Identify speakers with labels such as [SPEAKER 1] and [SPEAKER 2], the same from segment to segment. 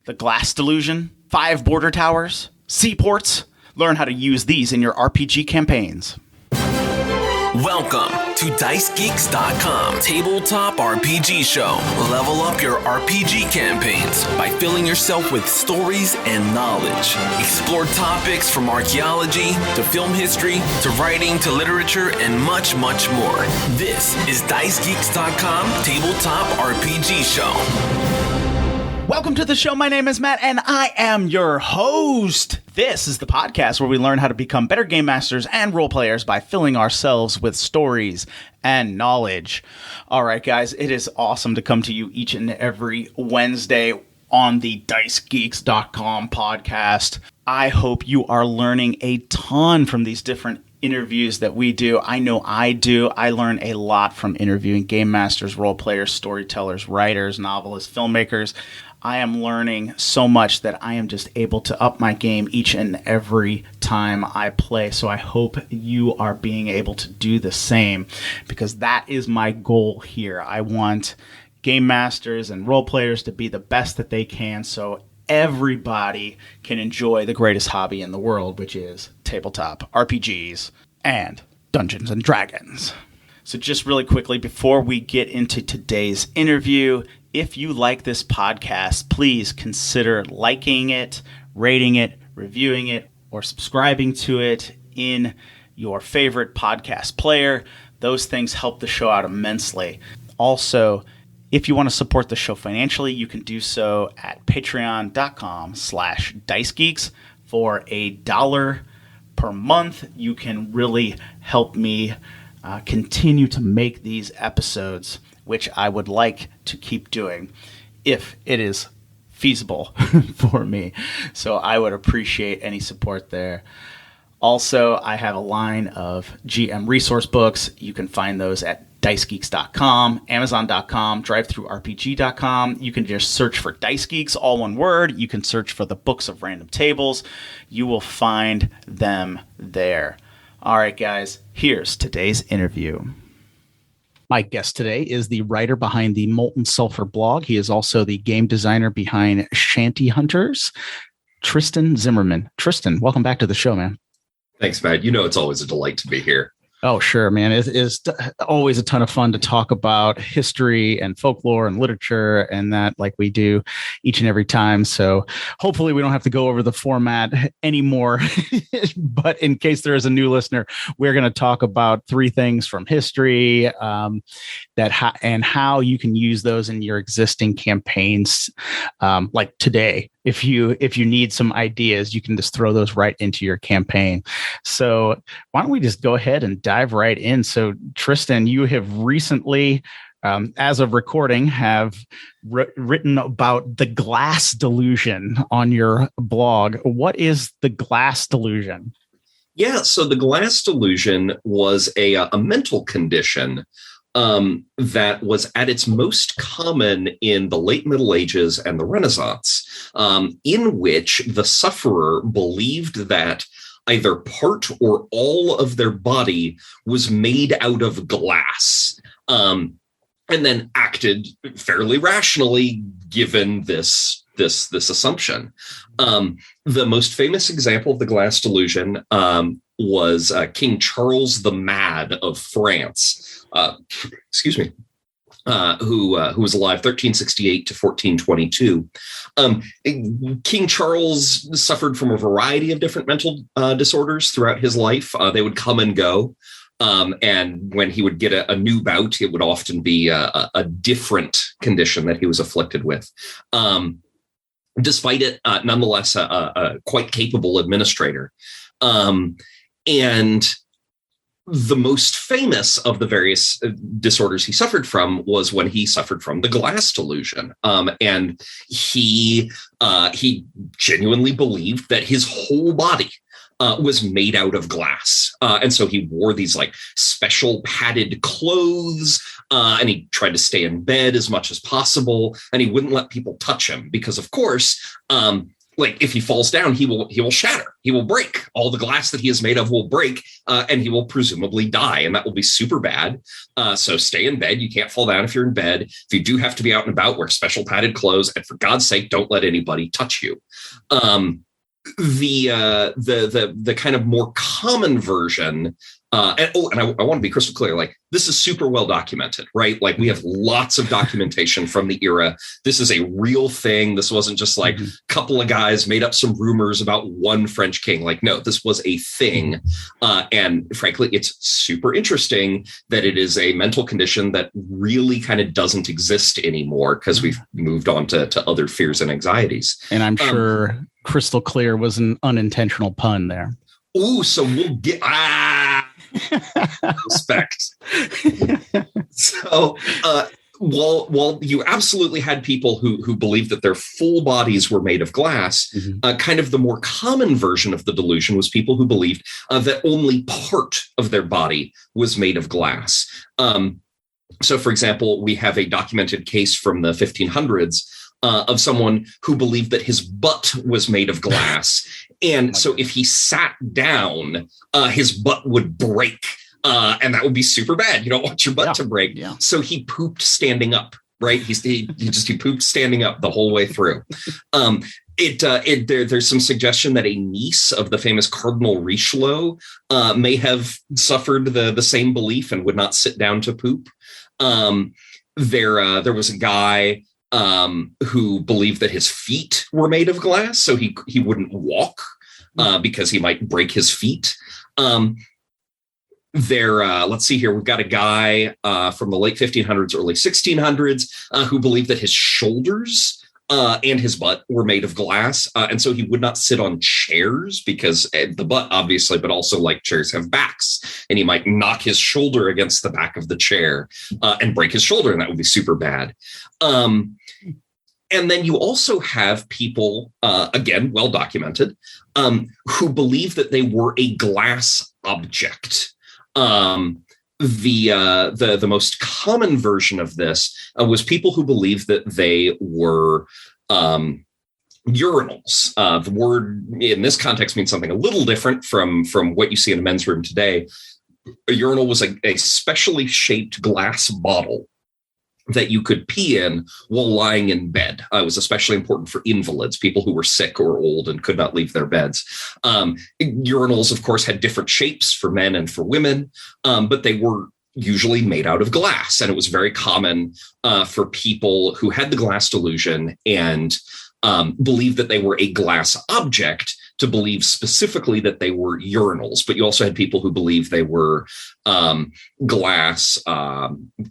[SPEAKER 1] the Glass Delusion, 5 border towers, Seaports. Learn how to use these in your RPG campaigns.
[SPEAKER 2] Welcome to DiceGeeks.com Tabletop RPG Show. Level up your RPG campaigns by filling yourself with stories and knowledge. Explore topics from archaeology to film history to writing to literature and much, much more. This is DiceGeeks.com Tabletop RPG Show.
[SPEAKER 1] Welcome to the show. My name is Matt, and I am your host. This is the podcast where we learn how to become better game masters and role players by filling ourselves with stories and knowledge. All right, guys, it is awesome to come to you each and every Wednesday on the DiceGeeks.com podcast. I hope you are learning a ton from these different interviews that we do. I know I do. I learn a lot from interviewing game masters, role players, storytellers, writers, novelists, filmmakers. I am learning so much that I am just able to up my game each and every time I play. So I hope you are being able to do the same, because that is my goal here. I want game masters and role players to be the best that they can so everybody can enjoy the greatest hobby in the world, which is tabletop RPGs and Dungeons and Dragons. So just really quickly, before we get into today's interview, if you like this podcast, please consider liking it, rating it, reviewing it, or subscribing to it in your favorite podcast player. Those things help the show out immensely. Also, if you want to support the show financially, you can do so at patreon.com/dicegeeks. For $1 per month, you can really help me continue to make these episodes, which I would like to keep doing if it is feasible for me. So I would appreciate any support there. Also, I have a line of GM resource books. You can find those at DiceGeeks.com, Amazon.com, DriveThruRPG.com. You can just search for Dice Geeks, all one word. You can search for the Books of Random Tables. You will find them there. All right, guys, here's today's interview. My guest today is the writer behind the Molten Sulphur blog. He is also the game designer behind Shanty Hunters, Tristan Zimmerman. Tristan, welcome back to the show, man.
[SPEAKER 3] Thanks, Matt. You know it's always a delight to be here.
[SPEAKER 1] Oh, sure, man. It is always a ton of fun to talk about history and folklore and literature and that, like we do each and every time. So hopefully we don't have to go over the format anymore. But in case there is a new listener, we're going to talk about 3 things from history and how you can use those in your existing campaigns, like today. If you need some ideas, you can just throw those right into your campaign. So why don't we just go ahead and dive right in? So Tristan, you have recently, as of recording, have written about the Glass Delusion on your blog. What is the Glass Delusion?
[SPEAKER 3] Yeah, so the Glass Delusion was a mental condition that was at its most common in the late Middle Ages and the Renaissance, in which the sufferer believed that either part or all of their body was made out of glass, and then acted fairly rationally given this assumption. The most famous example of the Glass Delusion was King Charles the Mad of France. Who was alive 1368 to 1422. King Charles suffered from a variety of different mental disorders throughout his life. They would come and go. And when he would get a new bout, it would often be a different condition that he was afflicted with. Despite it, nonetheless, a quite capable administrator. And the most famous of the various disorders he suffered from was when he suffered from the Glass Delusion. And he genuinely believed that his whole body was made out of glass. And so he wore these like special padded clothes, and he tried to stay in bed as much as possible, and he wouldn't let people touch him because, of course, like if he falls down, he will shatter. He will break. All the glass that he is made of will break, and he will presumably die, and that will be super bad. So stay in bed. You can't fall down if you're in bed. If you do have to be out and about, wear special padded clothes, and for God's sake, don't let anybody touch you. The kind of more common version. I want to be crystal clear, like this is super well documented, right? Like we have lots of documentation from the era. This is a real thing. This wasn't just like a couple of guys made up some rumors about one French king. Like, no, this was a thing. And frankly, it's super interesting that it is a mental condition that really kind of doesn't exist anymore because we've moved on to other fears and anxieties.
[SPEAKER 1] And I'm sure crystal clear was an unintentional pun there.
[SPEAKER 3] Ooh, so we'll get respect. So while you absolutely had people who believed that their full bodies were made of glass, kind of the more common version of the delusion was people who believed that only part of their body was made of glass. So, for example, we have a documented case from the 1500s of someone who believed that his butt was made of glass. And so if he sat down, his butt would break. And that would be super bad. You don't want your butt to break. Yeah. So he pooped standing up, right? He pooped standing up the whole way through. There's some suggestion that a niece of the famous Cardinal Richelieu may have suffered the same belief and would not sit down to poop. There was a guy who believed that his feet were made of glass, so he wouldn't walk because he might break his feet. Let's see here. We've got a guy from the late 1500s, early 1600s who believed that his shoulders and his butt were made of glass. And so he would not sit on chairs because the butt, obviously, but also like chairs have backs, and he might knock his shoulder against the back of the chair and break his shoulder. And that would be super bad. And then you also have people, again, well documented, who believe that they were a glass object. The most common version of this was people who believed that they were urinals. The word in this context means something a little different from what you see in a men's room today. A urinal was a specially shaped glass bottle that you could pee in while lying in bed. It was especially important for invalids, people who were sick or old and could not leave their beds. Urinals, of course, had different shapes for men and for women, but they were usually made out of glass. And it was very common for people who had the glass delusion and believed that they were a glass object to believe specifically that they were urinals. But you also had people who believed they were glass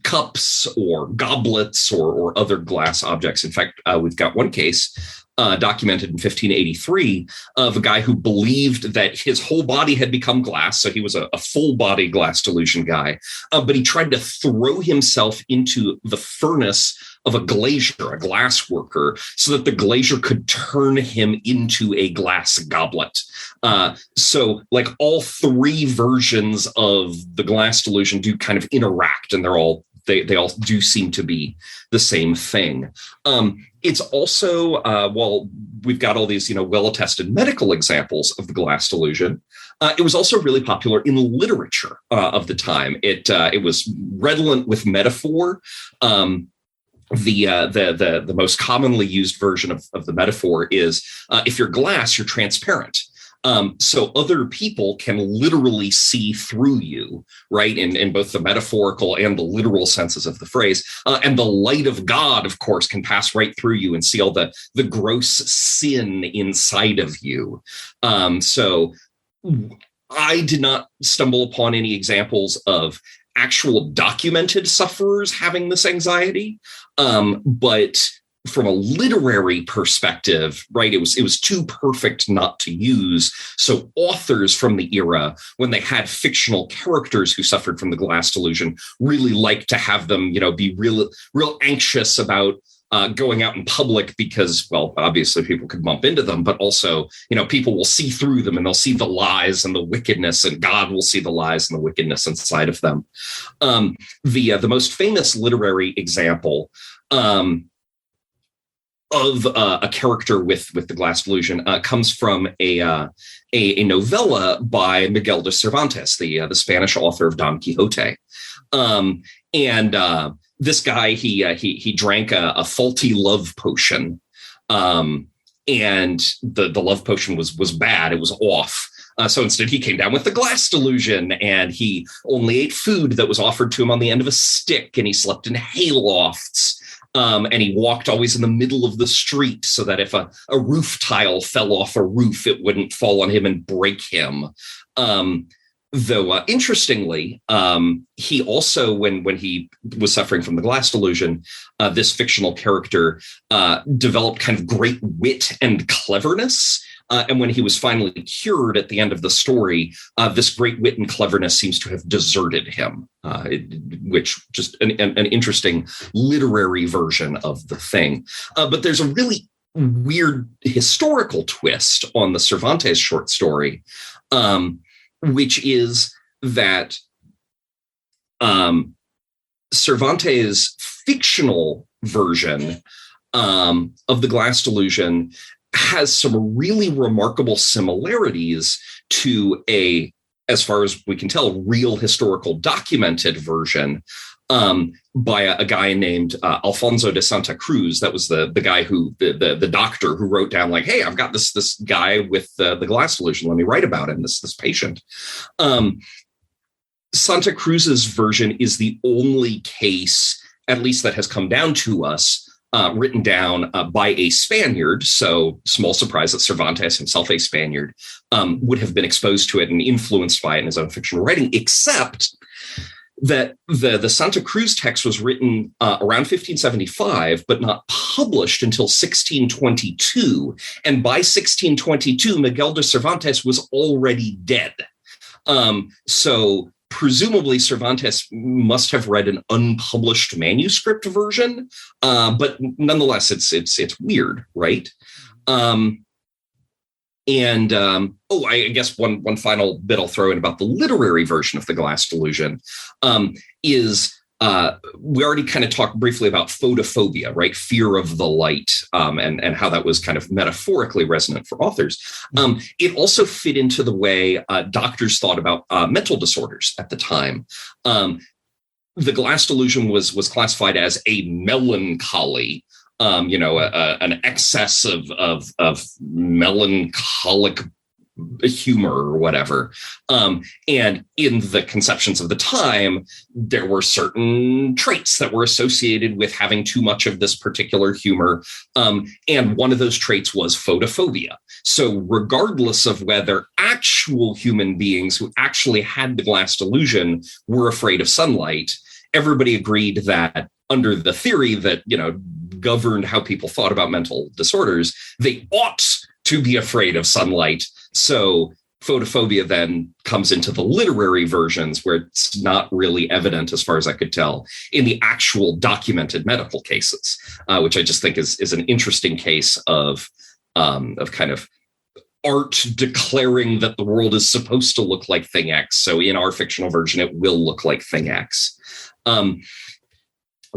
[SPEAKER 3] cups or goblets or other glass objects. In fact, we've got one case documented in 1583 of a guy who believed that his whole body had become glass. So he was a full body glass delusion guy, but he tried to throw himself into the furnace of a glazier, a glass worker, so that the glazier could turn him into a glass goblet. So like all three versions of the glass delusion do kind of interact, and they all do seem to be the same thing. It's also, while we've got all these, well-attested medical examples of the glass delusion, it was also really popular in literature of the time. It was redolent with metaphor. The most commonly used version of the metaphor is if you're glass, you're transparent. So other people can literally see through you, right? In both the metaphorical and the literal senses of the phrase. And the light of God, of course, can pass right through you and see all the gross sin inside of you. So I did not stumble upon any examples of actual documented sufferers having this anxiety. But from a literary perspective, right, it was too perfect not to use. So authors from the era, when they had fictional characters who suffered from the glass delusion, really liked to have them, be real anxious about going out in public because, well, obviously people could bump into them, but also, people will see through them and they'll see the lies and the wickedness, and God will see the lies and the wickedness inside of them. The most famous literary example a character with the Glass Delusion comes from a novella by Miguel de Cervantes, the Spanish author of Don Quixote. This guy, he drank a faulty love potion, and the love potion was bad. It was off. So instead, he came down with the Glass Delusion, and he only ate food that was offered to him on the end of a stick, and he slept in haylofts. And he walked always in the middle of the street so that if a roof tile fell off a roof, it wouldn't fall on him and break him. Though, interestingly, he also, when he was suffering from the Glass Delusion, this fictional character developed kind of great wit and cleverness. And when he was finally cured at the end of the story, this great wit and cleverness seems to have deserted him, which just an interesting literary version of the thing. But there's a really weird historical twist on the Cervantes short story, which is that Cervantes' fictional version of the Glass Delusion has some really remarkable similarities to as far as we can tell, real historical documented version by a guy named Alfonso de Santa Cruz. That was the guy who, the doctor who wrote down like, hey, I've got this guy with the Glass Delusion. Let me write about him, this patient. Santa Cruz's version is the only case, at least that has come down to us, written down by a Spaniard. So small surprise that Cervantes, himself a Spaniard, would have been exposed to it and influenced by it in his own fictional writing, except that the Santa Cruz text was written around 1575, but not published until 1622. And by 1622, Miguel de Cervantes was already dead. So presumably Cervantes must have read an unpublished manuscript version, but nonetheless, it's weird, right? I guess one final bit I'll throw in about the literary version of the Glass Delusion is we already kind of talked briefly about photophobia, right? Fear of the light, and how that was kind of metaphorically resonant for authors. It also fit into the way doctors thought about mental disorders at the time. The Glass Delusion was classified as a melancholy, an excess of melancholic humor or whatever. And in the conceptions of the time, there were certain traits that were associated with having too much of this particular humor. And one of those traits was photophobia. So regardless of whether actual human beings who actually had the Glass Delusion were afraid of sunlight, everybody agreed that under the theory that, governed how people thought about mental disorders, they ought to be afraid of sunlight. So photophobia then comes into the literary versions where it's not really evident, as far as I could tell, in the actual documented medical cases, which I just think is an interesting case of kind of art declaring that the world is supposed to look like thing X. So in our fictional version, it will look like thing X.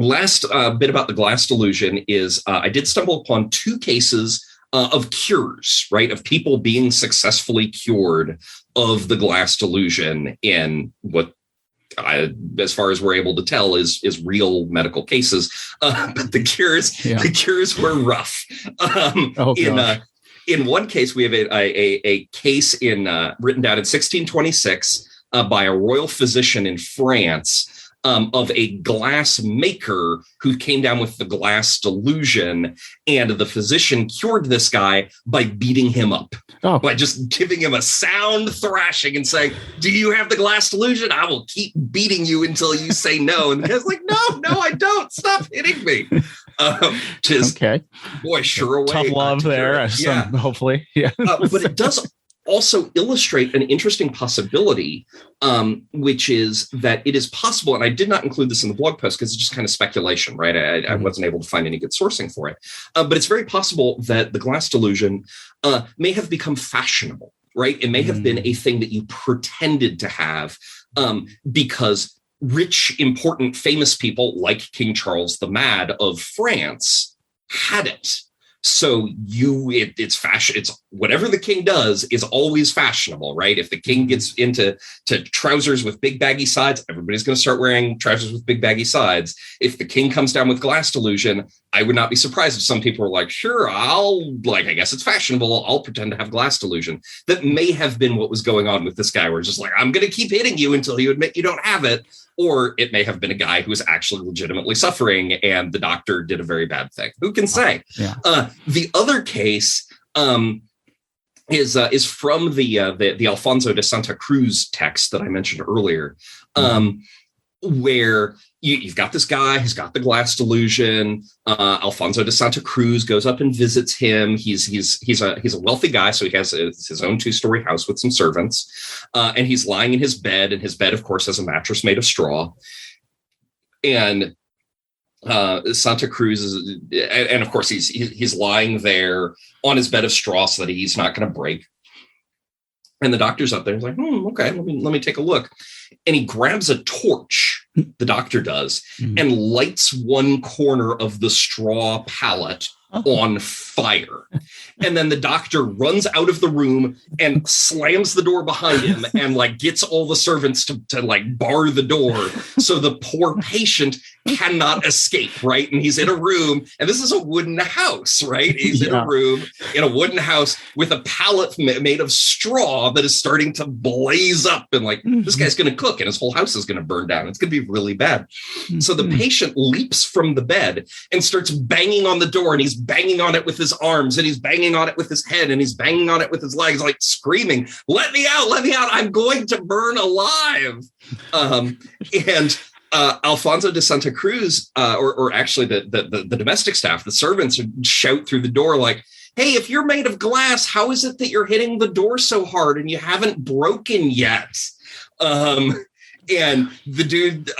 [SPEAKER 3] Last bit about the Glass Delusion is I did stumble upon two cases of cures, right? Of people being successfully cured of the Glass Delusion in what, as far as we're able to tell, is real medical cases. But the cures were rough. In one case, we have a case written down in 1626 by a royal physician in France, of a glass maker who came down with the Glass Delusion, and the physician cured this guy by beating him up, by just giving him a sound thrashing and saying, "Do you have the Glass Delusion? I will keep beating you until you say no." And the guy's like, no, I don't. Stop hitting me. Okay. Boy, sure a way.
[SPEAKER 1] Tough love there. Hopefully. Yeah.
[SPEAKER 3] But it does also illustrate an interesting possibility, which is that it is possible, and I did not include this in the blog post because it's just kind of speculation, right? I wasn't able to find any good sourcing for it. But it's very possible that the Glass Delusion may have become fashionable, right? It may have been a thing that you pretended to have because rich, important, famous people like King Charles the Mad of France had it. So it's fashion. It's whatever the king does is always fashionable, right? If the king gets into trousers with big baggy sides, everybody's going to start wearing trousers with big baggy sides. If the king comes down with Glass Delusion, I would not be surprised if some people were like, sure, I guess it's fashionable. I'll pretend to have Glass Delusion. That may have been what was going on with this guy, where it's just like, I'm going to keep hitting you until you admit you don't have it. Or it may have been a guy who was actually legitimately suffering and the doctor did a very bad thing. Who can say?
[SPEAKER 1] Yeah.
[SPEAKER 3] The other case is from the Alfonso de Santa Cruz text that I mentioned earlier, where you've got this guy who's got the Glass Delusion. Alfonso de Santa Cruz goes up and visits him. He's a wealthy guy, so he has his own 2-story house with some servants, and he's lying in his bed. And his bed, of course, has a mattress made of straw. And Santa Cruz is, and of course, he's lying there on his bed of straw so that he's not going to break. And the doctor's up there. He's like, okay, let me take a look. And he grabs a torch, the doctor does, and lights one corner of the straw pallet on fire. And then the doctor runs out of the room and slams the door behind him and gets all the servants to bar the door so the poor patient cannot escape, right? And he's in a room, and this is a wooden house, right? He's in a room in a wooden house with a pallet made of straw that is starting to blaze up, and this guy's going to cook and his whole house is going to burn down. It's going to be really bad. So the patient leaps from the bed and starts banging on the door, and he's banging on it with his arms, and he's banging on it with his head, and he's banging on it with his legs, screaming, let me out, I'm going to burn alive. And Alfonso de Santa Cruz, or actually the domestic staff, the servants, shout through the door like, hey, if you're made of glass, how is it that you're hitting the door so hard and you haven't broken yet? And the dude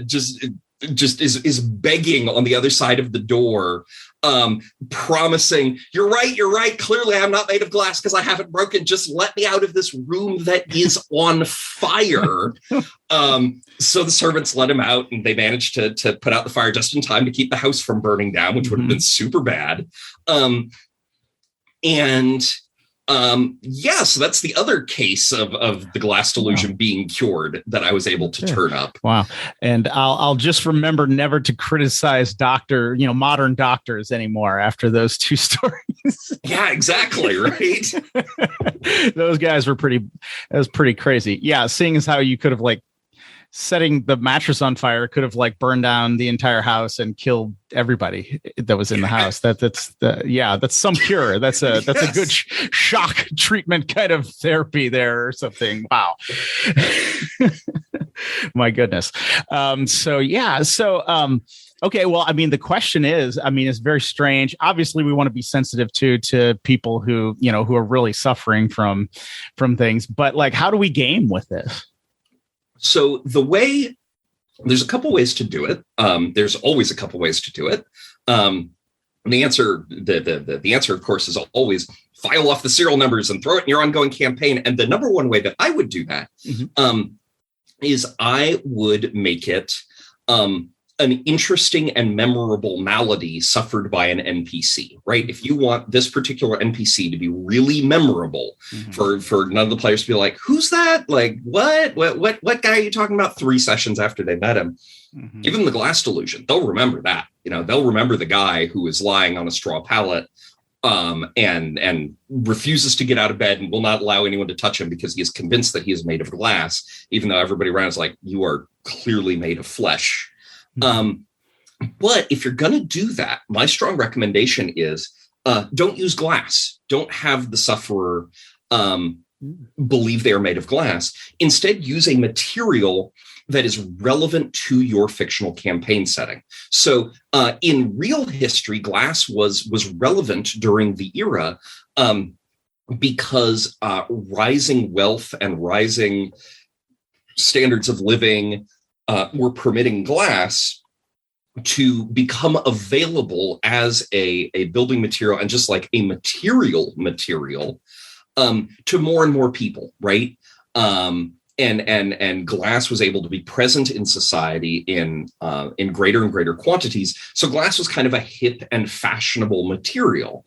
[SPEAKER 3] just is begging on the other side of the door, promising, you're right. Clearly I'm not made of glass because I haven't broken. Just let me out of this room that is on fire. So the servants let him out, and they managed to put out the fire just in time to keep the house from burning down, which would have been super bad. So that's the other case of the Glass Delusion being cured that I was able to turn up.
[SPEAKER 1] Wow. And I'll just remember never to criticize modern doctors anymore after those 2 stories.
[SPEAKER 3] Yeah, exactly. Right.
[SPEAKER 1] Those guys were pretty crazy. Yeah. Seeing as how you could have setting the mattress on fire could have burned down the entire house and killed everybody that was in the house. That's some cure. That's a good shock treatment kind of therapy there or something. Wow. My goodness. Okay. Well, the question is, it's very strange. Obviously we want to be sensitive to people who are really suffering from things, but how do we game with this?
[SPEAKER 3] So there's a couple ways to do it. There's always a couple ways to do it. The answer, of course, is always file off the serial numbers and throw it in your ongoing campaign. And the number one way that I would do that is I would make it an interesting and memorable malady suffered by an NPC, right? If you want this particular NPC to be really memorable, for none of the players to be like, who's that? What guy are you talking about? 3 sessions after they met him. Give them the Glass Delusion. They'll remember that. They'll remember the guy who is lying on a straw pallet and refuses to get out of bed and will not allow anyone to touch him because he is convinced that he is made of glass, even though everybody around is like, you are clearly made of flesh. But if you're going to do that, my strong recommendation is don't use glass. Don't have the sufferer believe they are made of glass. Instead, use a material that is relevant to your fictional campaign setting. So in real history, glass was relevant during the era because rising wealth and rising standards of living were permitting glass to become available as a building material and just like a material to more and more people, right? and glass was able to be present in society in greater and greater quantities. So glass was kind of a hip and fashionable material.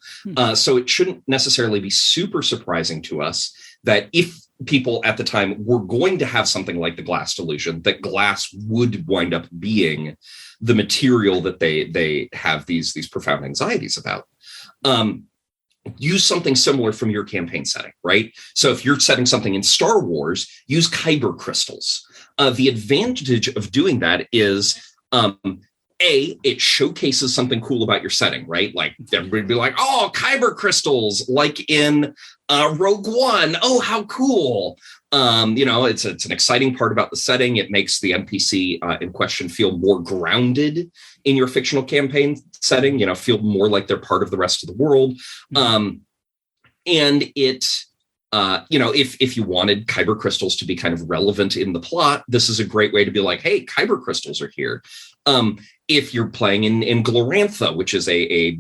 [SPEAKER 3] So it shouldn't necessarily be super surprising to us that if people at the time were going to have something like the Glass Delusion, that glass would wind up being the material that they have these profound anxieties about. Use something similar from your campaign setting, right? So if you're setting something in Star Wars, use kyber crystals. The advantage of doing that is, it showcases something cool about your setting, right? Like everybody be like, oh, kyber crystals, like in Rogue One. Oh, how cool. It's an exciting part about the setting. It makes the NPC in question feel more grounded in your fictional campaign setting, feel more like they're part of the rest of the world. And it, if you wanted kyber crystals to be kind of relevant in the plot, this is a great way to be like, hey, kyber crystals are here. If you're playing in Glorantha, which is a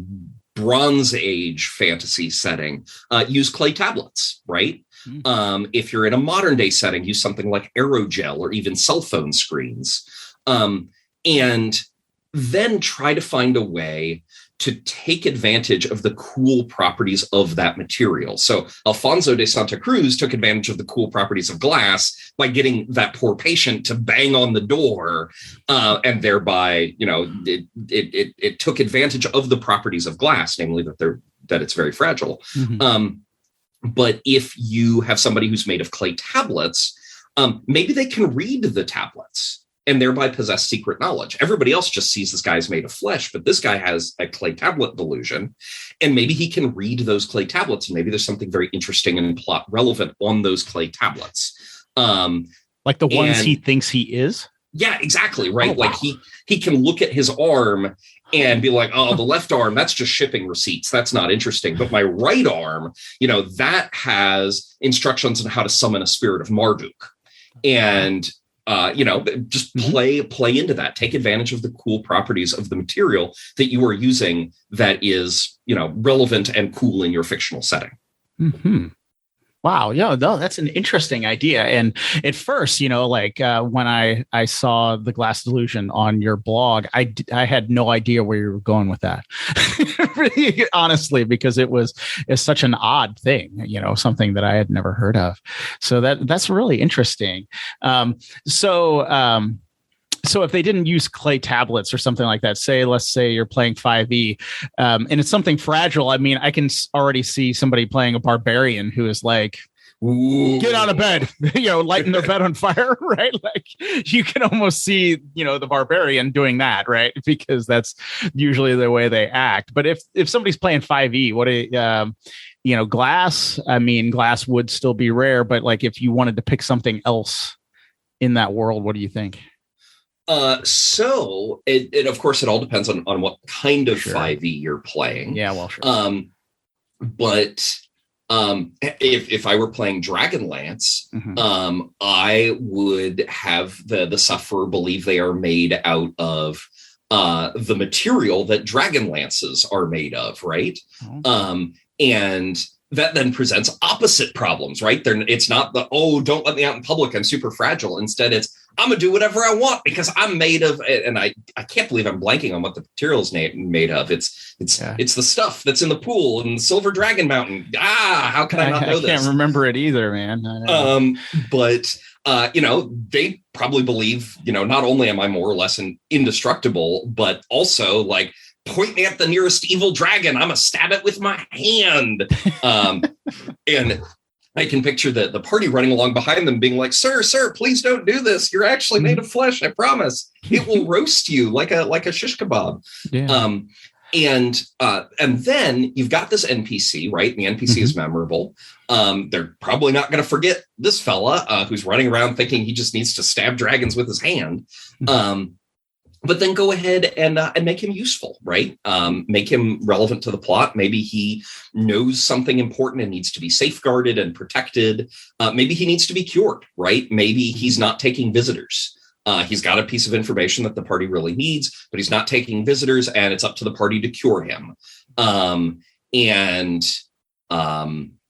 [SPEAKER 3] Bronze Age fantasy setting, use clay tablets, right? If you're in a modern day setting, use something like aerogel or even cell phone screens. And then try to find a way to take advantage of the cool properties of that material. So Alfonso de Santa Cruz took advantage of the cool properties of glass by getting that poor patient to bang on the door, and thereby, it took advantage of the properties of glass, namely that it's very fragile. But if you have somebody who's made of clay tablets, maybe they can read the tablets and thereby possess secret knowledge. Everybody else just sees this guy's made of flesh, but this guy has a clay tablet delusion, and maybe he can read those clay tablets, and maybe there's something very interesting and plot relevant on those clay tablets.
[SPEAKER 4] Like the ones he thinks he is?
[SPEAKER 3] Yeah, exactly, right?
[SPEAKER 4] Oh, wow.
[SPEAKER 3] Like he can look at his arm and be like, oh, the left arm, that's just shipping receipts. That's not interesting. But my right arm, that has instructions on how to summon a spirit of Marduk. And just play into that. Take advantage of the cool properties of the material that you are using that is, relevant and cool in your fictional setting.
[SPEAKER 4] Wow. Yeah, no, that's an interesting idea. And at first, when I saw the Glass Delusion on your blog, I had no idea where you were going with that. Really, honestly, because it's such an odd thing, something that I had never heard of. So that's really interesting. So if they didn't use clay tablets or something like that, let's say you're playing 5e, and it's something fragile. I mean, I can already see somebody playing a barbarian who is like, ooh, get out of bed, lighting their bed on fire, right? Like you can almost see, the barbarian doing that, right? Because that's usually the way they act. But if somebody's playing 5e, glass, glass would still be rare, but like if you wanted to pick something else in that world, what do you think?
[SPEAKER 3] So it of course, it all depends on what kind of 5e you're playing.
[SPEAKER 4] Yeah, well, sure.
[SPEAKER 3] But if I were playing Dragonlance, I would have the sufferer believe they are made out of the material that Dragonlances are made of, right? And that then presents opposite problems, right? It's not don't let me out in public, I'm super fragile. Instead, it's I'm gonna do whatever I want because I'm made of, and I can't believe I'm blanking on what the material's made of. It's the stuff that's in the pool in Silver Dragon Mountain. How can I not know this?
[SPEAKER 4] I can't remember it either, man.
[SPEAKER 3] But they probably believe, not only am I more or less indestructible, but also like, point me at the nearest evil dragon, I'm gonna stab it with my hand. And I can picture the party running along behind them being like, sir, please don't do this. You're actually made of flesh. I promise. It will roast you like a shish kebab.
[SPEAKER 4] Yeah.
[SPEAKER 3] And then you've got this NPC, right? And the NPC is memorable. They're probably not going to forget this fella who's running around thinking he just needs to stab dragons with his hand. But then go ahead and make him useful, right? Make him relevant to the plot. Maybe he knows something important and needs to be safeguarded and protected. Maybe he needs to be cured, right? Maybe he's not taking visitors. He's got a piece of information that the party really needs, but he's not taking visitors, and it's up to the party to cure him. And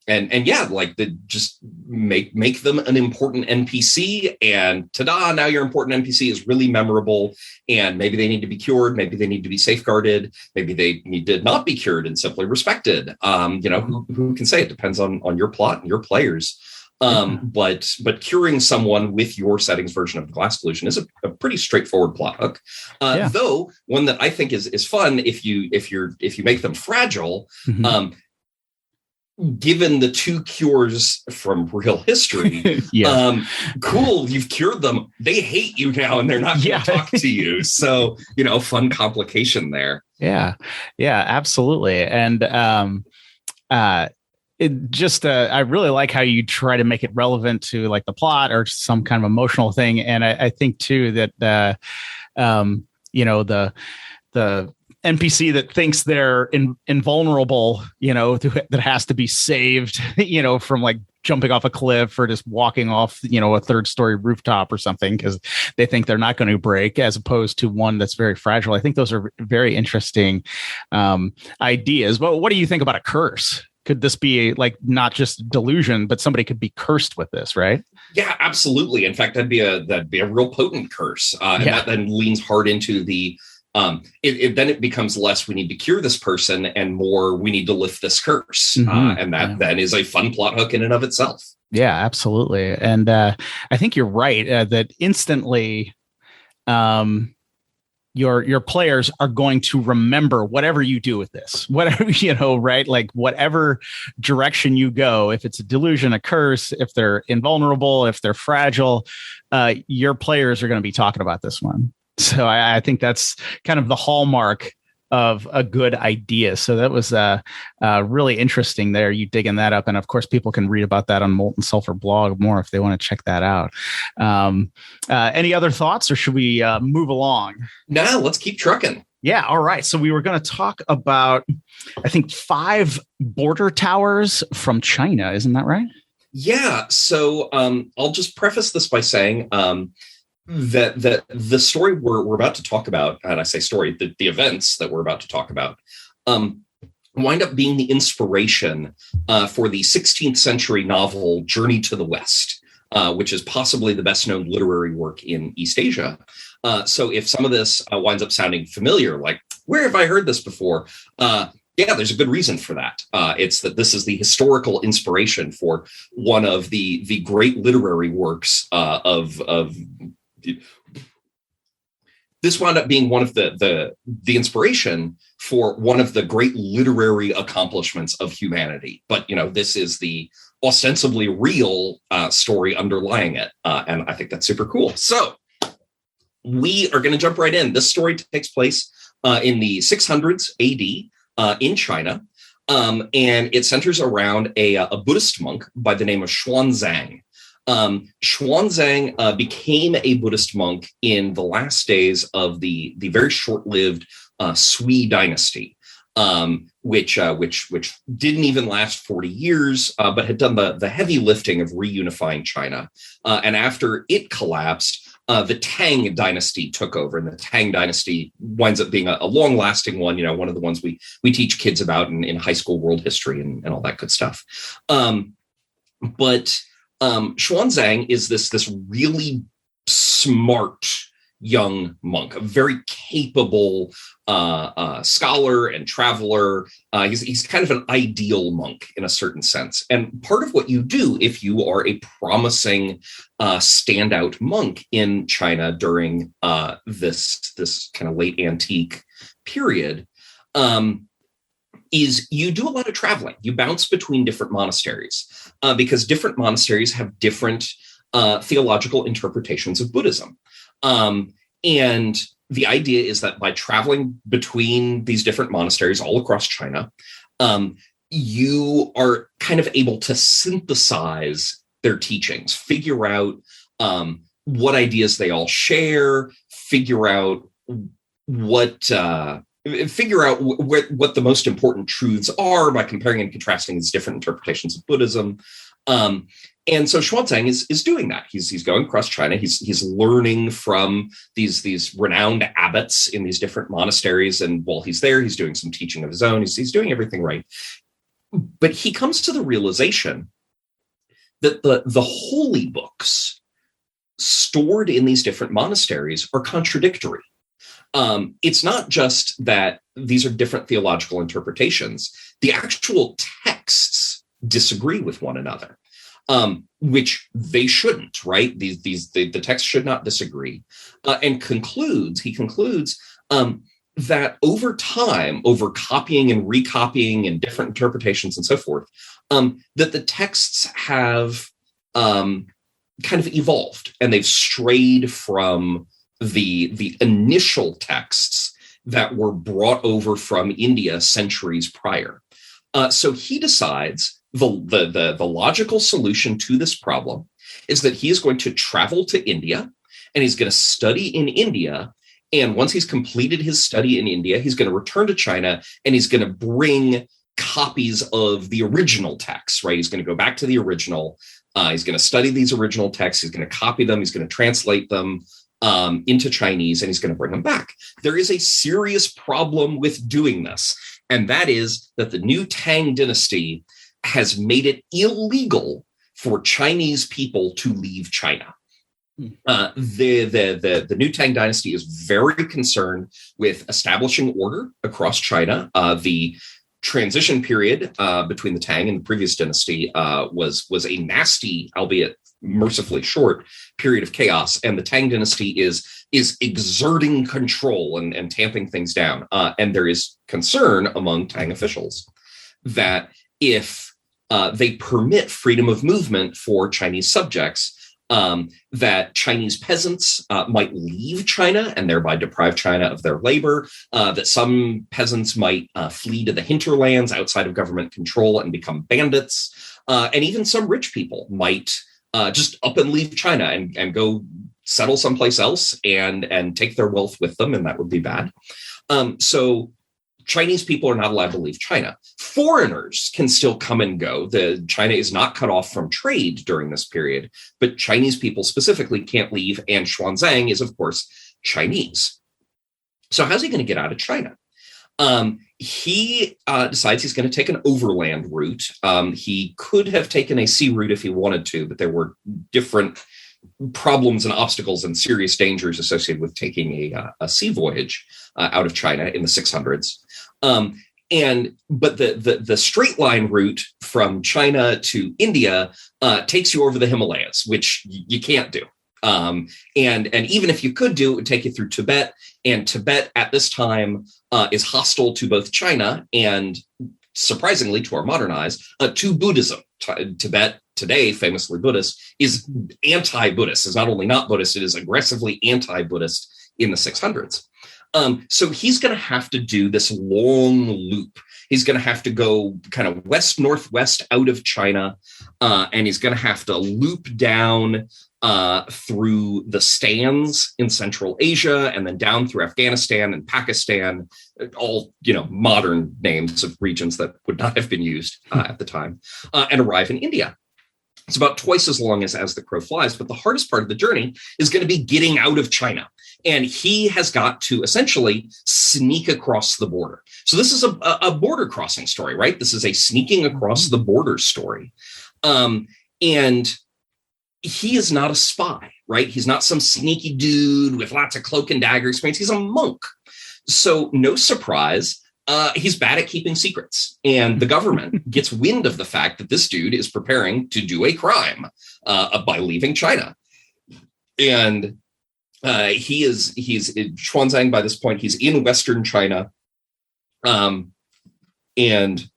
[SPEAKER 3] and yeah, like just make them an important NPC, and ta-da, now your important NPC is really memorable, and maybe they need to be cured, maybe they need to be safeguarded, maybe they need to not be cured and simply respected. Who can say? It depends on your plot and your players. But curing someone with your settings version of the Glass Delusion is a pretty straightforward plot hook. Though one that I think is fun if you make them fragile. Given the 2 cures from real history, cool, you've cured them. They hate you now, and they're not going to talk to you. So, fun complication there.
[SPEAKER 4] Yeah, absolutely. And I really like how you try to make it relevant to like the plot or some kind of emotional thing. And I think too that the NPC that thinks they're invulnerable, that has to be saved, from like jumping off a cliff or just walking off, a 3rd-story rooftop or something because they think they're not going to break, as opposed to one that's very fragile. I think those are very interesting ideas. But what do you think about a curse? Could this be like not just delusion, but somebody could be cursed with this, right?
[SPEAKER 3] Yeah, absolutely. In fact, that'd be a real potent curse, and that then leans hard into the. Then it becomes less we need to cure this person and more we need to lift this curse. And that then is a fun plot hook in and of itself.
[SPEAKER 4] Yeah, absolutely. And I think you're right that instantly your players are going to remember whatever you do with this, whatever, right? Like whatever direction you go, if it's a delusion, a curse, if they're invulnerable, if they're fragile, your players are going to be talking about this one. So I think that's kind of the hallmark of a good idea. So that was really interesting there. You digging that up. And of course, people can read about that on Molten Sulfur blog more if they want to check that out. Any other thoughts, or should we move along?
[SPEAKER 3] No, let's keep trucking.
[SPEAKER 4] Yeah. All right. So we were going to talk about, I think, 5 border towers from China. Isn't that right?
[SPEAKER 3] Yeah. So I'll just preface this by saying that the story we're about to talk about, and I say story, the events that we're about to talk about, wind up being the inspiration for the 16th century novel Journey to the West, which is possibly the best known literary work in East Asia. So if some of this winds up sounding familiar, like, where have I heard this before? Yeah, there's a good reason for that. It's that this is the historical inspiration for one of the great literary works of this wound up being one of the inspiration for one of the great literary accomplishments of humanity. But, this is the ostensibly real story underlying it. And I think that's super cool. So we are going to jump right in. This story takes place in the 600s AD in China. And it centers around a Buddhist monk by the name of Xuanzang. Xuanzang became a Buddhist monk in the last days of the very short-lived Sui dynasty, which didn't even last 40 years, but had done the heavy lifting of reunifying China. And after it collapsed, the Tang dynasty took over, and the Tang dynasty winds up being a long-lasting one. One of the ones we teach kids about in high school world history and all that good stuff. But Xuanzang is this really smart young monk, a very capable scholar and traveler. He's kind of an ideal monk in a certain sense. And part of what you do if you are a promising standout monk in China during this kind of late antique period is you do a lot of traveling. You bounce between different monasteries because different monasteries have different theological interpretations of Buddhism. And the idea is that by traveling between these different monasteries all across China, you are kind of able to synthesize their teachings, figure out what ideas they all share, figure out what the most important truths are by comparing and contrasting these different interpretations of Buddhism. And so Xuanzang is doing that. He's going across China. He's learning from these renowned abbots in these different monasteries. And while he's there, he's doing some teaching of his own. He's doing everything right. But he comes to the realization that the holy books stored in these different monasteries are contradictory. It's not just that these are different theological interpretations. The actual texts disagree with one another, which they shouldn't, right? The text should not disagree. And he concludes that over time, over copying and recopying and different interpretations and so forth, that the texts have kind of evolved, and they've strayed from the initial texts that were brought over from India centuries prior. So he decides the logical solution to this problem is that he is going to travel to India, and he's going to study in India. And once he's completed his study in India, he's going to return to China, and he's going to bring copies of the original texts, right? He's going to go back to the original. He's going to study these original texts. He's going to copy them. He's going to translate them into Chinese, and he's going to bring them back. There is a serious problem with doing this, and that is that the new Tang dynasty has made it illegal for Chinese people to leave China. The new Tang dynasty is very concerned with establishing order across China. The transition period between the Tang and the previous dynasty was a nasty, albeit mercifully short, period of chaos, and the Tang dynasty is exerting control and tamping things down. And there is concern among Tang officials that if they permit freedom of movement for Chinese subjects, that Chinese peasants might leave China and thereby deprive China of their labor, that some peasants might flee to the hinterlands outside of government control and become bandits, and even some rich people might just up and leave China and go settle someplace else and take their wealth with them, and that would be bad. So Chinese people are not allowed to leave China. Foreigners can still come and go. China is not cut off from trade during this period, but Chinese people specifically can't leave, and Xuanzang is, of course, Chinese. So how's he going to get out of China? He decides he's going to take an overland route. He could have taken a sea route if he wanted to, but there were different problems and obstacles and serious dangers associated with taking a sea voyage out of China in the 600s. But the straight line route from China to India takes you over the Himalayas, which you can't do. And even if you could do, it would take you through Tibet, and Tibet at this time is hostile to both China and, surprisingly to our modern eyes, to Buddhism. Tibet today, famously Buddhist, is anti-Buddhist. It's not only not Buddhist, it is aggressively anti-Buddhist in the 600s. So he's going to have to do this long loop. He's going to have to go kind of west-northwest out of China, and he's going to have to loop down through the stands in Central Asia, and then down through Afghanistan and Pakistan, all, modern names of regions that would not have been used at the time, and arrive in India. It's about twice as long as the crow flies, but the hardest part of the journey is going to be getting out of China. And he has got to essentially sneak across the border. So this is a border crossing story, right? This is a sneaking across the border story. And he is not a spy, right? He's not some sneaky dude with lots of cloak and dagger experience. He's a monk. So no surprise, he's bad at keeping secrets. And the government gets wind of the fact that this dude is preparing to do a crime by leaving China. And he's Xuanzang by this point, he's in Western China. And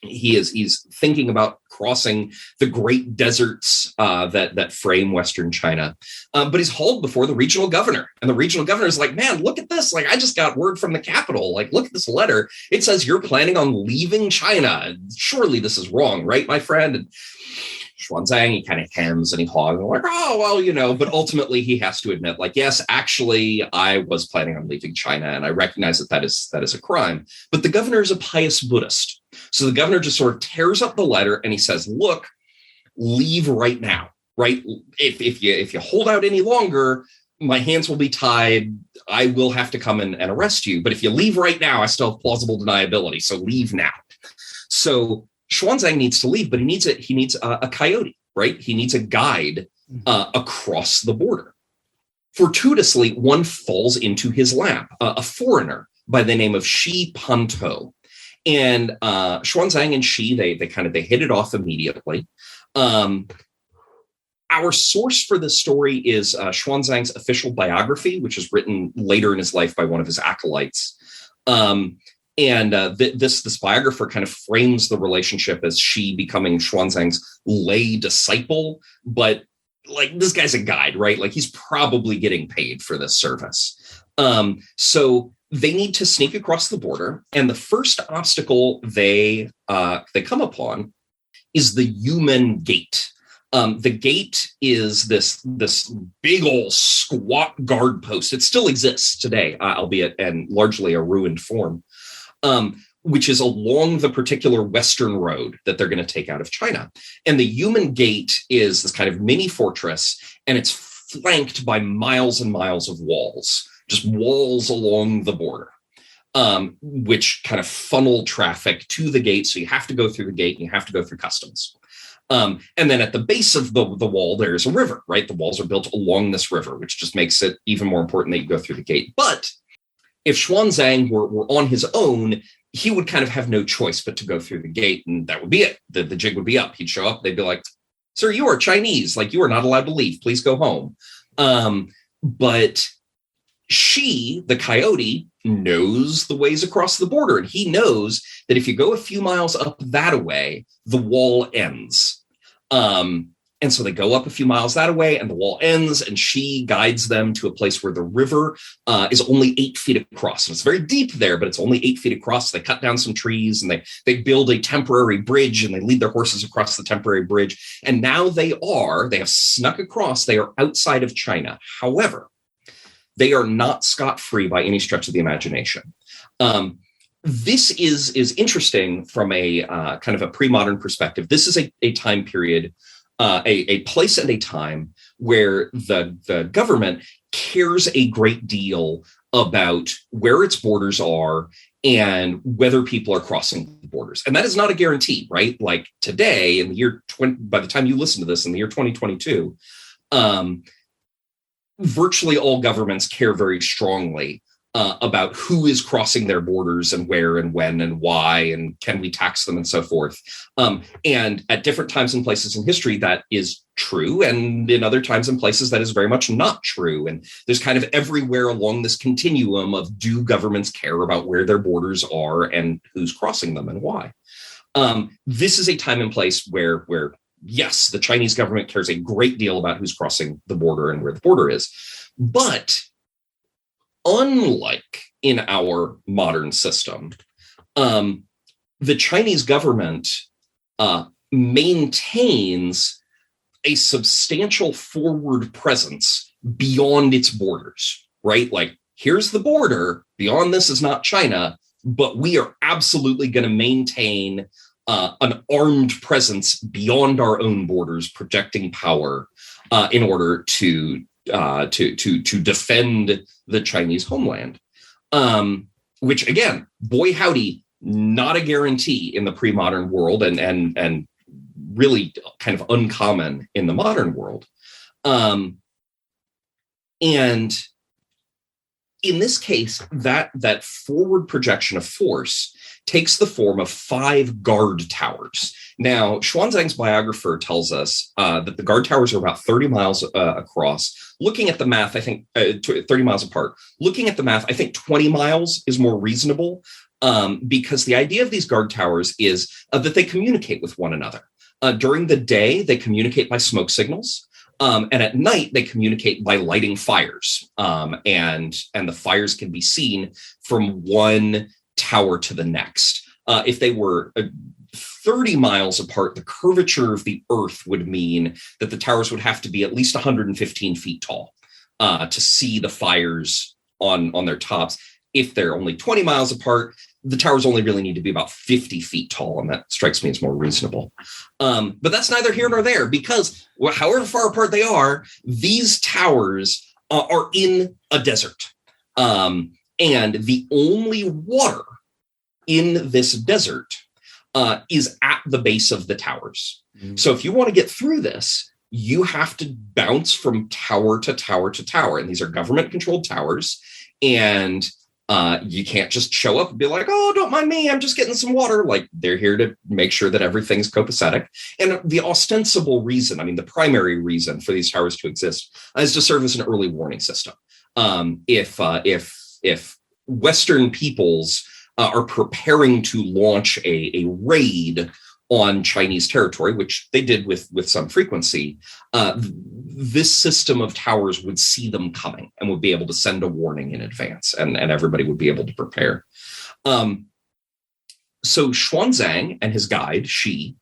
[SPEAKER 3] he's thinking about crossing the great deserts that frame Western China. But he's hauled before the regional governor, and the regional governor is like, man, look at this. Like, I just got word from the capital. Like, look at this letter. It says you're planning on leaving China. Surely this is wrong, right, my friend? And Xuanzang, he kind of hems and he haws, like, oh, well, but ultimately he has to admit, like, yes, actually, I was planning on leaving China, and I recognize that is a crime. But the governor is a pious Buddhist. So the governor just sort of tears up the letter and he says, look, leave right now, right? If you hold out any longer, my hands will be tied. I will have to come and arrest you. But if you leave right now, I still have plausible deniability. So leave now. So Xuanzang needs to leave, but he needs a coyote, right? He needs a guide across the border. Fortuitously, one falls into his lap, a foreigner by the name of Shi Pantou. And Xuanzang and Shi, they hit it off immediately. Our source for this story is Xuanzang's official biography, which is written later in his life by one of his acolytes. This biographer kind of frames the relationship as Shi becoming Xuanzang's lay disciple, but like, this guy's a guide, right? Like, he's probably getting paid for this service. So they need to sneak across the border, and the first obstacle they come upon is the Yumen Gate. The gate is this big old squat guard post. It still exists today, albeit in largely a ruined form, which is along the particular western road that they're going to take out of China. And the Yumen Gate is this kind of mini fortress, and it's flanked by miles and miles of walls, just walls along the border, which kind of funnel traffic to the gate. So you have to go through the gate and you have to go through customs. And then at the base of the wall, there's a river, right? The walls are built along this river, which just makes it even more important that you go through the gate. But if Xuanzang were on his own, he would kind of have no choice but to go through the gate, and that would be it. The jig would be up. He'd show up. They'd be like, "Sir, you are Chinese. Like, you are not allowed to leave. Please go home." But Shi, the coyote, knows the ways across the border, and he knows that if you go a few miles up that way, the wall ends. And so they go up a few miles that way, and the wall ends, and Shi guides them to a place where the river is only 8 feet across. And it's very deep there, but it's only 8 feet across. They cut down some trees, and they build a temporary bridge, and they lead their horses across the temporary bridge. And now they have snuck across. They are outside of China. However, they are not scot-free by any stretch of the imagination. This is interesting from a kind of a pre-modern perspective. This is a time period, a place and a time where the government cares a great deal about where its borders are and whether people are crossing the borders. And that is not a guarantee, right? Like today, in the year by the time you listen to this, in the year 2022, virtually all governments care very strongly about who is crossing their borders and where and when and why, and can we tax them and so forth. And at different times and places in history, that is true. And in other times and places, that is very much not true. And there's kind of everywhere along this continuum of, do governments care about where their borders are and who's crossing them and why? This is a time and place where yes, the Chinese government cares a great deal about who's crossing the border and where the border is. But unlike in our modern system, the Chinese government maintains a substantial forward presence beyond its borders, right? Like, here's the border. Beyond this is not China, but we are absolutely going to maintain an armed presence beyond our own borders, projecting power in order to defend the Chinese homeland. Which, again, boy howdy, not a guarantee in the pre-modern world, and really kind of uncommon in the modern world. And in this case, that forward projection of force takes the form of 5 guard towers. Now, Xuanzang's biographer tells us that the guard towers are about 30 miles across. Looking at the math, I think 30 miles apart. Looking at the math, I think 20 miles is more reasonable, because the idea of these guard towers is that they communicate with one another. During the day, they communicate by smoke signals. And at night, they communicate by lighting fires. And the fires can be seen from one tower to the next. If they were 30 miles apart, the curvature of the earth would mean that the towers would have to be at least 115 feet tall to see the fires on their tops. If they're only 20 miles apart, the towers only really need to be about 50 feet tall, and that strikes me as more reasonable. But that's neither here nor there, because however far apart they are, these towers are in a desert. And the only water in this desert is at the base of the towers. So if you want to get through this, you have to bounce from tower to tower to tower. And these are government-controlled towers. And you can't just show up and be like, oh, don't mind me, I'm just getting some water. Like, they're here to make sure that everything's copacetic. And the ostensible reason, I mean, the primary reason for these towers to exist is to serve as an early warning system. If Western peoples are preparing to launch a raid on Chinese territory, which they did with some frequency, this system of towers would see them coming and would be able to send a warning in advance, and everybody would be able to prepare. So Xuanzang and his guide, Shi,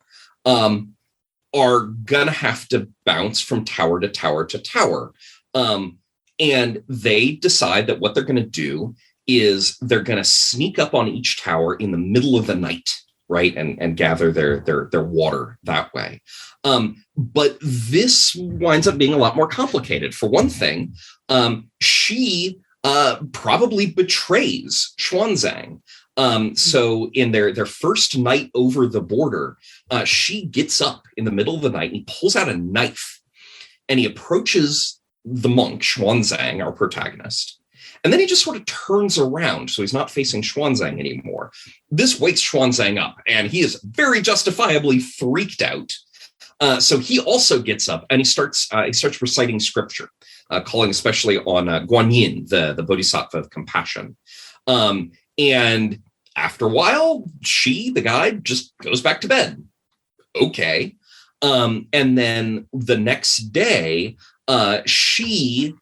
[SPEAKER 3] are going to have to bounce from tower to tower to tower. And they decide that what they're going to do is they're going to sneak up on each tower in the middle of the night, right, and gather their water that way. But this winds up being a lot more complicated. For one thing, she probably betrays Xuanzang. So in their first night over the border, she gets up in the middle of the night and he pulls out a knife and he approaches the monk, Xuanzang, our protagonist. And then he just sort of turns around, so he's not facing Xuanzang anymore. This wakes Xuanzang up, and he is very justifiably freaked out. So he also gets up, and he starts reciting scripture, calling especially on Guanyin, the bodhisattva of compassion. And after a while, the guide, just goes back to bed. Okay. And then the next day, she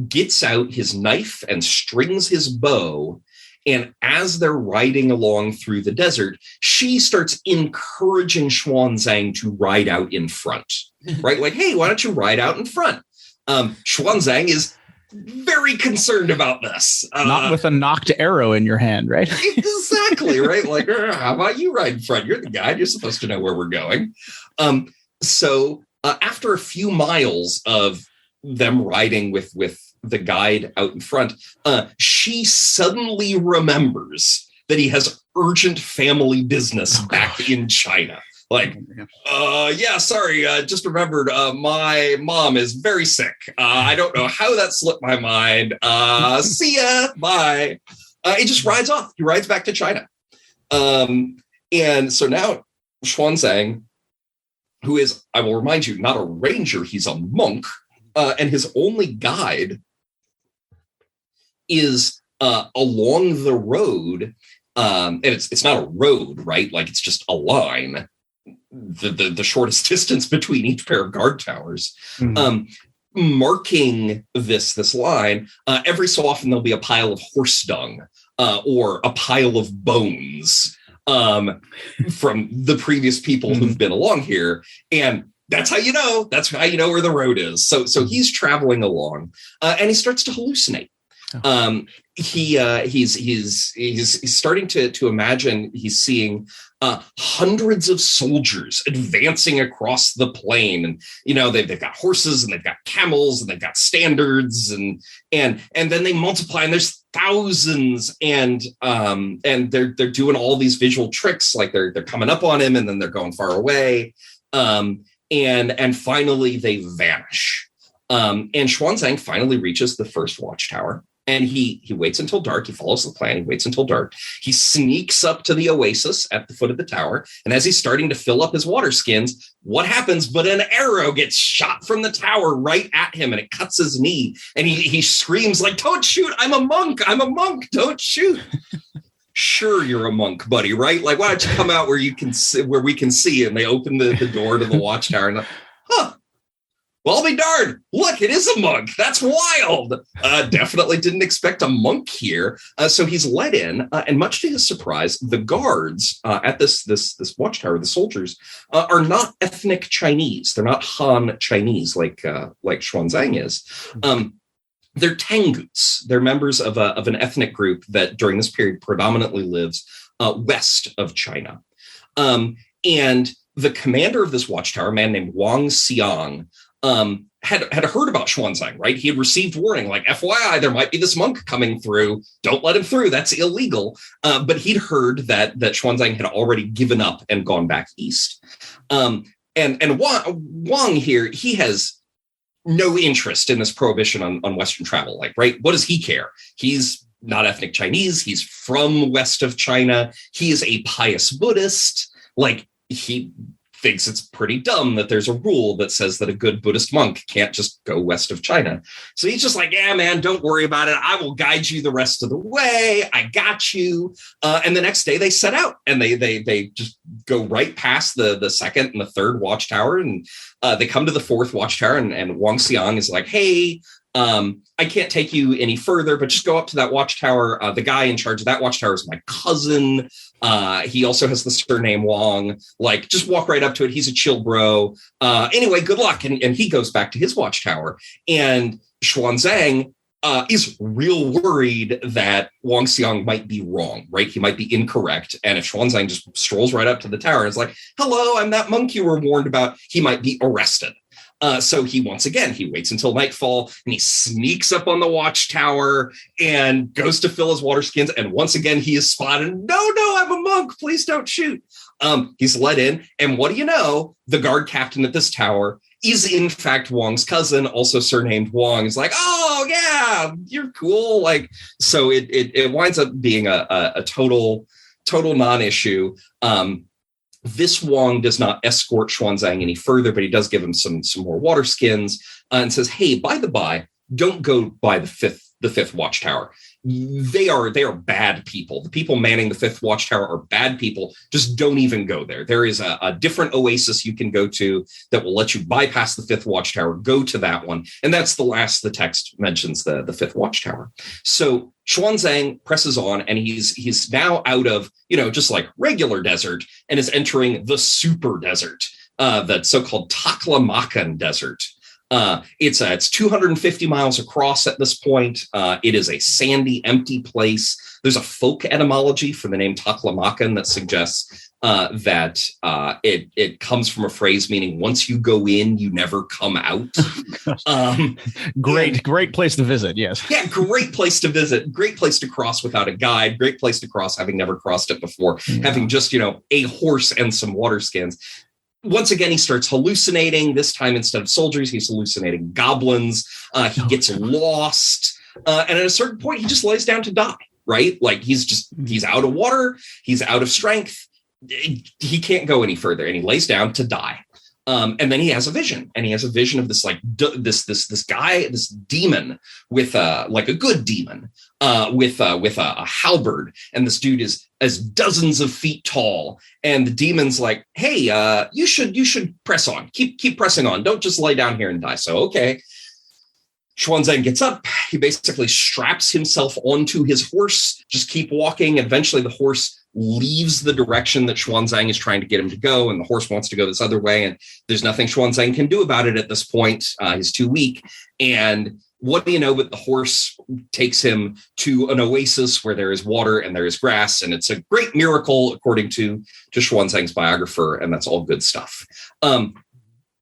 [SPEAKER 3] gets out his knife and strings his bow. And as they're riding along through the desert, she starts encouraging Xuanzang to ride out in front, right? Like, hey, why don't you ride out in front? Xuanzang is very concerned about this.
[SPEAKER 4] Not with a knocked arrow in your hand, right?
[SPEAKER 3] Exactly, right? Like, how about you ride in front? You're the guide. You're supposed to know where we're going. So after a few miles of them riding with the guide out in front, she suddenly remembers that he has urgent family business back in China. Like, yeah, sorry, just remembered my mom is very sick. I don't know how that slipped my mind. See ya, bye. He just rides off. He rides back to China. And so now Xuanzang, who is, I will remind you, not a ranger, he's a monk, and his only guide is along the road, and it's not a road, right? Like, it's just a line, the shortest distance between each pair of guard towers. Marking this line, every so often there'll be a pile of horse dung or a pile of bones from the previous people who've been along here, and that's how you know where the road is. So he's traveling along, and he starts to hallucinate. He's starting to imagine he's seeing hundreds of soldiers advancing across the plain, and they've got horses and they've got camels and they've got standards, and then they multiply, and there's thousands, and they're doing all these visual tricks, like they're coming up on him and then they're going far away, and finally they vanish. And Xuanzang finally reaches the first watchtower. And he waits until dark. He follows the plan. He waits until dark. He sneaks up to the oasis at the foot of the tower. And as he's starting to fill up his water skins, what happens but an arrow gets shot from the tower right at him, and it cuts his knee. And he screams like, "Don't shoot! I'm a monk! I'm a monk! Don't shoot!" Sure, you're a monk, buddy, right? Like, why don't you come out where we can see? And they open the door to the watchtower, and well, I'll be darned. Look, it is a monk. That's wild. Definitely didn't expect a monk here. So he's let in, and much to his surprise, the guards at this watchtower, the soldiers, are not ethnic Chinese. They're not Han Chinese like Xuanzang is. They're Tanguts. They're members of an ethnic group that during this period predominantly lives west of China. And the commander of this watchtower, a man named Wang Xiang, had heard about Xuanzang, right? He had received warning, like, FYI, there might be this monk coming through. Don't let him through. That's illegal. But he'd heard that Xuanzang had already given up and gone back east. And Wang here, he has no interest in this prohibition on Western travel. Like, right? What does he care? He's not ethnic Chinese. He's from west of China. He is a pious Buddhist. Like, he thinks it's pretty dumb that there's a rule that says that a good Buddhist monk can't just go west of China. So he's just like, yeah, man, don't worry about it. I will guide you the rest of the way. I got you. And the next day they set out, and they just go right past the second and the third watchtower. And they come to the fourth watchtower, and Wang Xiang is like, hey, I can't take you any further, but just go up to that watchtower. The guy in charge of that watchtower is my cousin. He also has the surname Wang. Like, just walk right up to it. He's a chill bro. Anyway, good luck. And he goes back to his watchtower. And Xuanzang is real worried that Wang Xiang might be wrong, right? He might be incorrect. And if Xuanzang just strolls right up to the tower and is like, hello, I'm that monk you were warned about, he might be arrested. So he waits until nightfall, and he sneaks up on the watchtower and goes to fill his water skins. And once again, he is spotted. No, I'm a monk. Please don't shoot. He's let in. And what do you know? The guard captain at this tower is, in fact, Wang's cousin, also surnamed Wang. He's like, oh, yeah, you're cool. Like, so it winds up being a total non-issue. This Wang does not escort Xuanzang any further, but he does give him some more water skins and says, hey, by the by, don't go by the fifth watchtower. They are bad people. The people manning the fifth watchtower are bad people. Just don't even go there. There is a different oasis you can go to that will let you bypass the fifth watchtower. Go to that one. And that's the last the text mentions the fifth watchtower. So Xuanzang presses on, and he's now out of, just like regular desert, and is entering the super desert, that so-called Taklamakan desert. It's 250 miles across at this point. It is a sandy, empty place. There's a folk etymology for the name Taklamakan that suggests that it comes from a phrase meaning once you go in, you never come out.
[SPEAKER 4] Great place to visit. Yes.
[SPEAKER 3] Yeah. Great place to visit. Great place to cross without a guide. Great place to cross having never crossed it before, having just, a horse and some water skins. Once again, he starts hallucinating. This time, instead of soldiers, he's hallucinating goblins. He gets lost. And at a certain point, he just lays down to die, right? Like, he's out of water. He's out of strength. He can't go any further, and he lays down to die. And then he has a vision, and he has a vision of this, like, this guy, this demon with like a good demon with a halberd. And this dude is as dozens of feet tall. And the demon's like, hey, you should press on, keep pressing on. Don't just lay down here and die. So, okay. Xuanzang gets up. He basically straps himself onto his horse. Just keep walking. Eventually, the horse leaves the direction that Xuanzang is trying to get him to go, and the horse wants to go this other way. And there's nothing Xuanzang can do about it at this point. He's too weak. And what do you know? But the horse takes him to an oasis where there is water and there is grass, and it's a great miracle, according to Xuanzang's biographer. And that's all good stuff.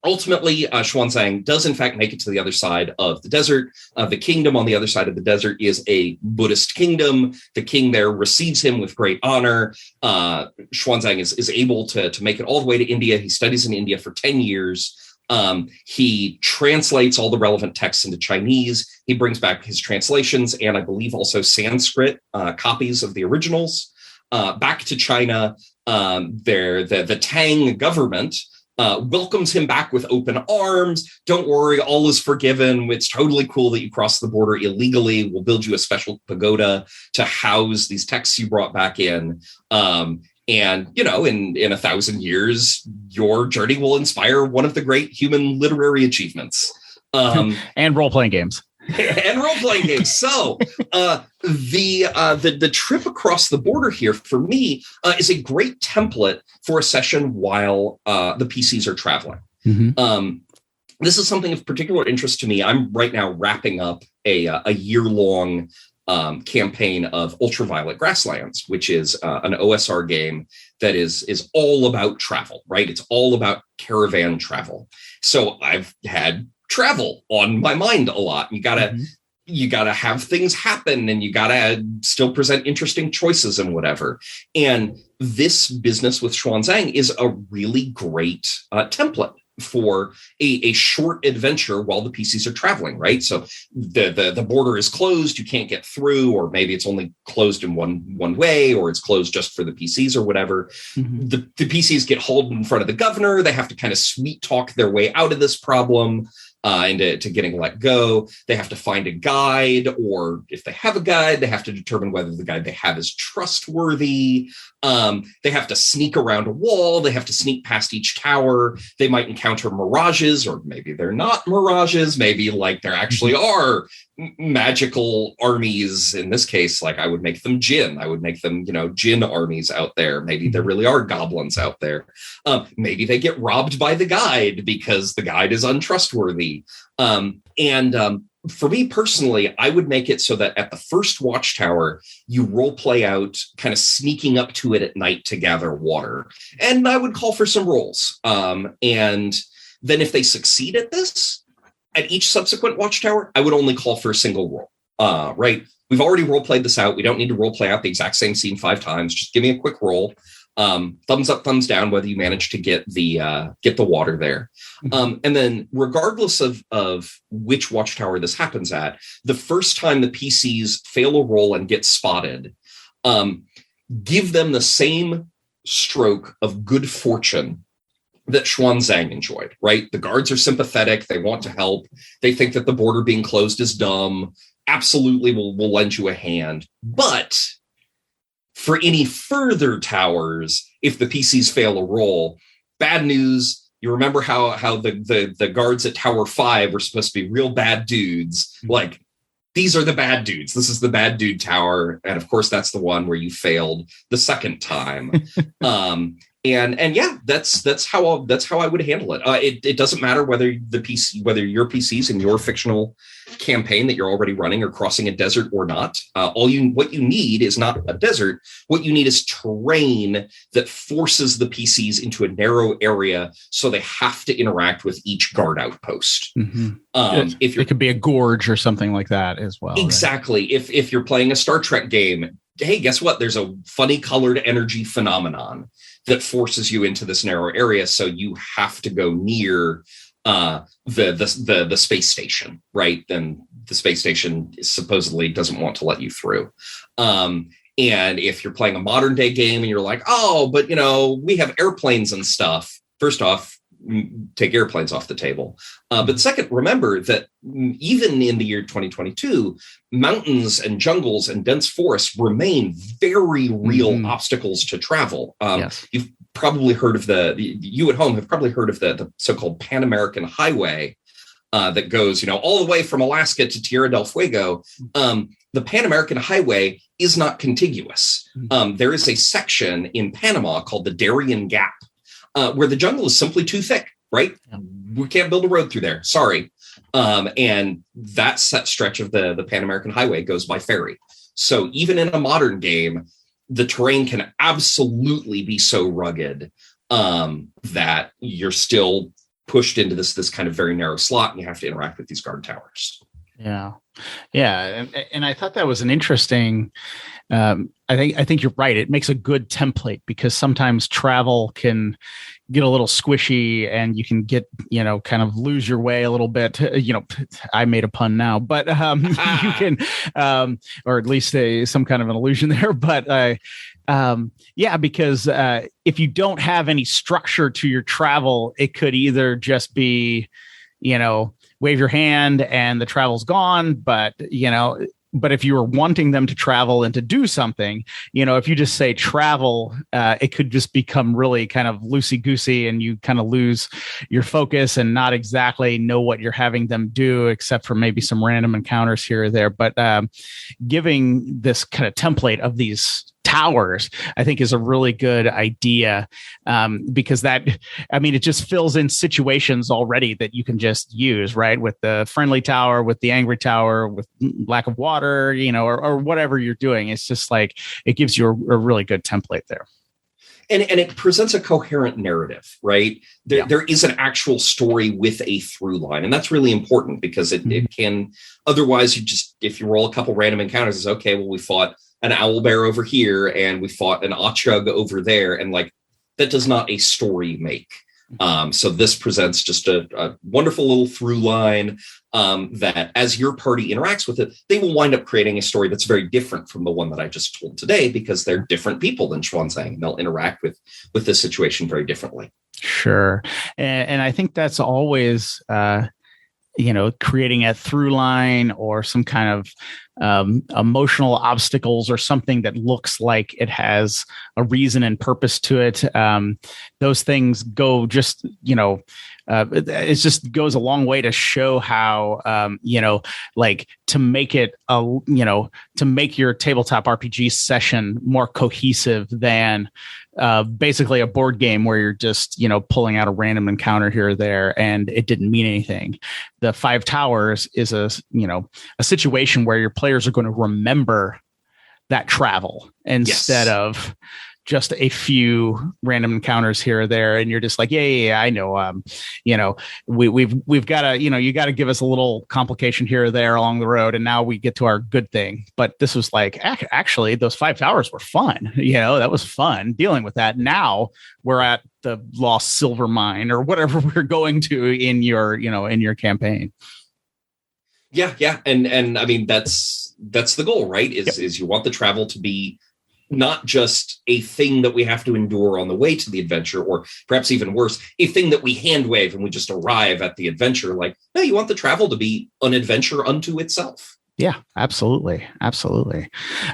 [SPEAKER 3] Ultimately, Xuanzang does, in fact, make it to the other side of the desert. The kingdom on the other side of the desert is a Buddhist kingdom. The king there receives him with great honor. Xuanzang is able to make it all the way to India. He studies in India for 10 years. He translates all the relevant texts into Chinese. He brings back his translations and I believe also Sanskrit copies of the originals back to China. The Tang government welcomes him back with open arms. Don't worry, all is forgiven. It's totally cool that you crossed the border illegally. We'll build you a special pagoda to house these texts you brought back in. And, in 1,000 years, your journey will inspire one of the great human literary achievements.
[SPEAKER 4] And role-playing games.
[SPEAKER 3] And role-playing games. So the trip across the border here for me is a great template for a session while the PCs are traveling. Mm-hmm. This is something of particular interest to me. I'm right now wrapping up a year-long campaign of Ultraviolet Grasslands, which is an OSR game that is all about travel, right? It's all about caravan travel. So I've had travel on my mind a lot. You gotta have things happen, and you gotta still present interesting choices and whatever. And this business with Xuanzang is a really great template for a short adventure while the PCs are traveling, right? So the border is closed, you can't get through, or maybe it's only closed in one way, or it's closed just for the PCs or whatever. The PCs get hauled in front of the governor. They have to kind of sweet talk their way out of this problem. To getting let go. They have to find a guide, or if they have a guide, they have to determine whether the guide they have is trustworthy. They have to sneak around a wall. They have to sneak past each tower. They might encounter mirages, or maybe they're not mirages. Maybe like there actually are magical armies. In this case, like I would make them Jinn. I would make them, Jinn armies out there. Maybe there really are goblins out there. Maybe they get robbed by the guide because the guide is untrustworthy. For me personally, I would make it so that at the first watchtower, you role play out kind of sneaking up to it at night to gather water. And I would call for some rolls. And then if they succeed at this, at each subsequent watchtower, I would only call for a single roll. Right? We've already role played this out. We don't need to role play out the exact same scene 5 times. Just give me a quick roll. Thumbs up, thumbs down, whether you manage to get the water there. And then regardless of which watchtower this happens at, the first time the PCs fail a roll and get spotted, give them the same stroke of good fortune that Xuanzang enjoyed, right? The guards are sympathetic. They want to help. They think that the border being closed is dumb. Absolutely will lend you a hand. But for any further towers, if the PCs fail a roll, bad news. You remember how the guards at Tower 5 were supposed to be real bad dudes. Like, these are the bad dudes. This is the bad dude tower. And of course, that's the one where you failed the second time. And yeah, that's how I would handle it. It doesn't matter whether your PCs in your fictional campaign that you're already running are crossing a desert or not. What you need is not a desert. What you need is terrain that forces the PCs into a narrow area, so they have to interact with each guard outpost. If
[SPEAKER 4] it could be a gorge or something like that as well.
[SPEAKER 3] Exactly. Right? If you're playing a Star Trek game, hey, guess what? There's a funny colored energy phenomenon that forces you into this narrow area, so you have to go near the space station, right? Then the space station supposedly doesn't want to let you through. And if you're playing a modern day game and you're like, oh, but we have airplanes and stuff. First off, take airplanes off the table. But second, remember that even in the year 2022, mountains and jungles and dense forests remain very real obstacles to travel.
[SPEAKER 4] Yes.
[SPEAKER 3] You've probably heard of you at home have probably heard of the so-called Pan American Highway that goes, all the way from Alaska to Tierra del Fuego. The Pan American Highway is not contiguous. There is a section in Panama called the Darien Gap, where the jungle is simply too thick, right? We can't build a road through there. Sorry. And that set stretch of the Pan American Highway goes by ferry. So even in a modern game, the terrain can absolutely be so rugged that you're still pushed into this kind of very narrow slot, and you have to interact with these guard towers.
[SPEAKER 4] Yeah. And I thought that was an interesting, I think you're right. It makes a good template, because sometimes travel can get a little squishy and you can get, kind of lose your way a little bit. I made a pun now, but you can, or at least some kind of an illusion there. But because if you don't have any structure to your travel, it could either just be, wave your hand and the travel's gone. But if you were wanting them to travel and to do something, if you just say travel, it could just become really kind of loosey-goosey, and you kind of lose your focus and not exactly know what you're having them do, except for maybe some random encounters here or there. But giving this kind of template of these towers, I think, is a really good idea, because it just fills in situations already that you can just use, right? With the friendly tower, with the angry tower, with lack of water, or whatever you're doing. It's just like, it gives you a really good template there.
[SPEAKER 3] and it presents a coherent narrative, right? There is an actual story with a through line, and that's really important because it can, otherwise if you roll a couple random encounters, it's okay, well, we fought an owl bear over here and we fought an Ochug over there, and like that does not a story make. So this presents just a wonderful little through line that as your party interacts with it, they will wind up creating a story that's very different from the one that I just told today, because they're different people than Xuanzang. They'll interact with this situation very differently.
[SPEAKER 4] Sure. And I think that's always, creating a through line or some kind of emotional obstacles or something that looks like it has a reason and purpose to it. Those things go just, it just goes a long way to show how, to make it, to make your tabletop RPG session more cohesive than basically a board game where you're just, pulling out a random encounter here or there and it didn't mean anything. The Five Towers is a situation where your players are going to remember that travel instead of just a few random encounters here or there. And you're just like, yeah, I know. We've got to, you got to give us a little complication here or there along the road. And now we get to our good thing. But this was like, actually, those Five Towers were fun. That was fun dealing with that. Now we're at the Lost Silver Mine or whatever we're going to in your campaign.
[SPEAKER 3] Yeah. And I mean, that's the goal, right? Is you want the travel to be not just a thing that we have to endure on the way to the adventure, or perhaps even worse, a thing that we hand wave and we just arrive at the adventure. Like, no, you want the travel to be an adventure unto itself.
[SPEAKER 4] Yeah, absolutely. Absolutely.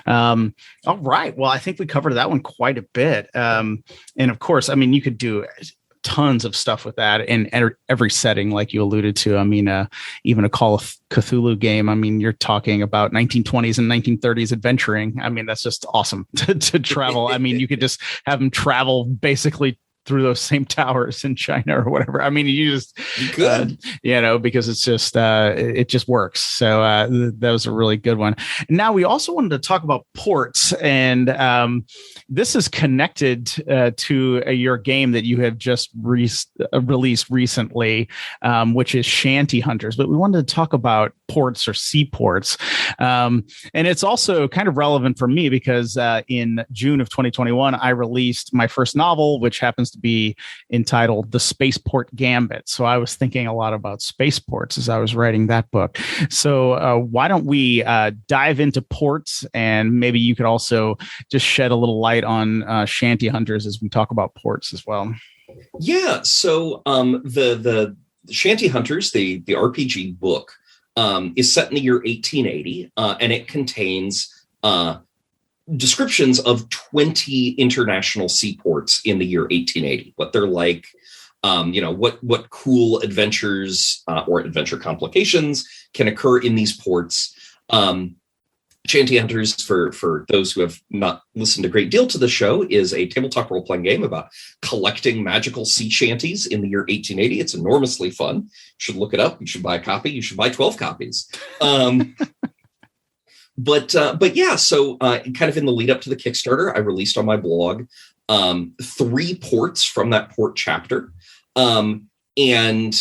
[SPEAKER 4] All right. Well, I think we covered that one quite a bit. And of course, I mean, you could do tons of stuff with that in every setting, like you alluded to. I mean, even a Call of Cthulhu game. I mean, you're talking about 1920s and 1930s adventuring. I mean, that's just awesome to travel. I mean, you could just have them travel basically through those same towers in China or whatever. I mean, you could, because it's just, it just works. So that was a really good one. Now we also wanted to talk about ports, and this is connected to your game that you have just released recently, which is Shanty Hunters. But we wanted to talk about ports or seaports. And it's also kind of relevant for me because in June of 2021, I released my first novel, which happens to be entitled The Spaceport Gambit. So I was thinking a lot about spaceports as I was writing that book. So why don't we dive into ports, and maybe you could also just shed a little light on Shanty Hunters as we talk about ports as well.
[SPEAKER 3] Yeah. So the Shanty Hunters, the RPG book, is set in the year 1880, and it contains descriptions of 20 international seaports in the year 1880, what they're like, what cool adventures or adventure complications can occur in these ports. Shanty Hunters, for those who have not listened a great deal to the show, is a tabletop role-playing game about collecting magical sea shanties in the year 1880. It's enormously fun. You should look it up. You should buy a copy. You should buy 12 copies. But yeah, so kind of in the lead up to the Kickstarter, I released on my blog 3 ports from that port chapter. And,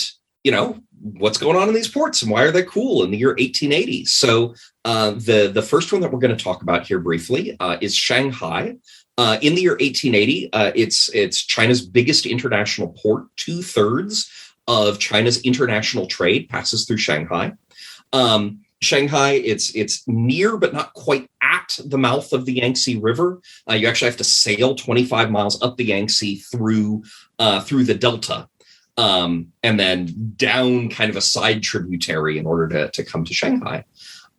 [SPEAKER 3] what's going on in these ports and why are they cool in the year 1880? So the first one that we're going to talk about here briefly is Shanghai. In the year 1880, it's China's biggest international port. 2/3 of China's international trade passes through Shanghai. Shanghai, it's near but not quite at the mouth of the Yangtze River. You actually have to sail 25 miles up the Yangtze through the delta, and then down kind of a side tributary in order to come to Shanghai.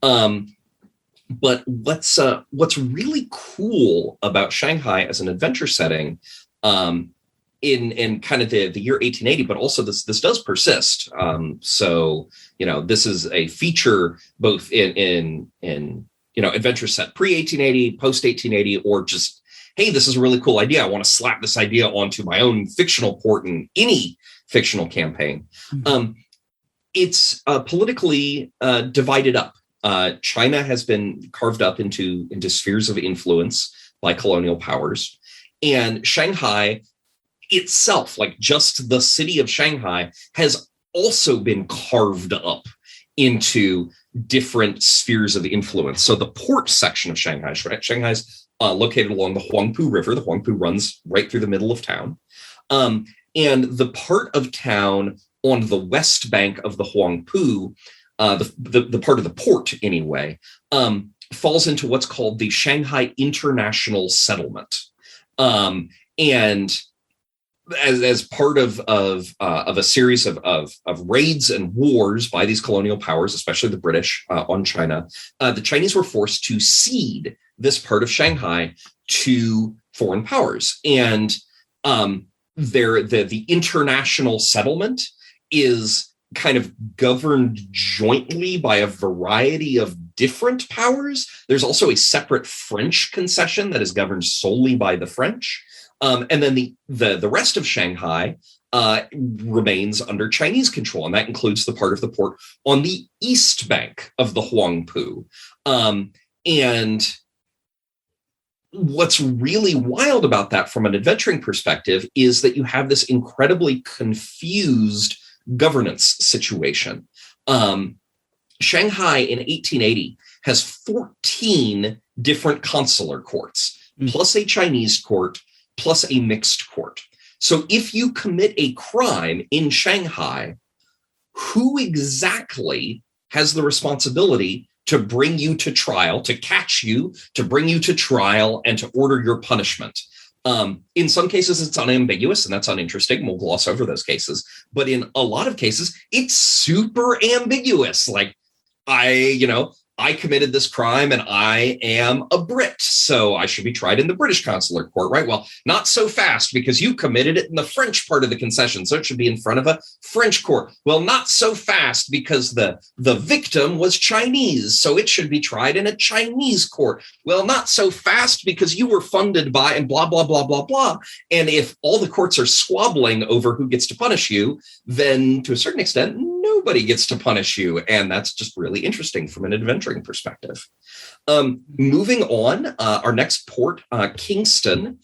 [SPEAKER 3] But what's really cool about Shanghai as an adventure setting, in kind of the year 1880, but also this does persist. So this is a feature both in adventure set pre-1880, post-1880, or just, hey, this is a really cool idea. I want to slap this idea onto my own fictional port in any fictional campaign. Mm-hmm. It's politically divided up. China has been carved up into spheres of influence by colonial powers. And Shanghai itself, like just the city of Shanghai, has also been carved up into different spheres of influence. So the port section of Shanghai, Shanghai's located along the Huangpu River. The Huangpu runs right through the middle of town. And the part of town on the west bank of the Huangpu, the part of the port anyway, falls into what's called the Shanghai International Settlement. And as part of a series of raids and wars by these colonial powers, especially the British on China, the Chinese were forced to cede this part of Shanghai to foreign powers. And the international settlement is kind of governed jointly by a variety of different powers. There's also a separate French concession that is governed solely by the French. And then the rest of Shanghai remains under Chinese control, and that includes the part of the port on the east bank of the Huangpu. And what's really wild about that from an adventuring perspective is that you have this incredibly confused governance situation. Shanghai in 1880 has 14 different consular courts, plus a Chinese court, plus a mixed court. So if you commit a crime in Shanghai, who exactly has the responsibility to bring you to trial, to catch you, to bring you to trial, and to order your punishment? In some cases, it's unambiguous, and that's uninteresting. We'll gloss over those cases. But in a lot of cases, it's super ambiguous. Like, I committed this crime and I am a Brit, so I should be tried in the British consular court, right? Well, not so fast, because you committed it in the French part of the concession, so it should be in front of a French court. Well, not so fast, because the victim was Chinese, so it should be tried in a Chinese court. Well, not so fast, because you were funded by, and blah, blah, blah, blah, blah. And if all the courts are squabbling over who gets to punish you, then to a certain extent, nobody gets to punish you. And that's just really interesting from an adventuring perspective. Moving on, our next port, Kingston.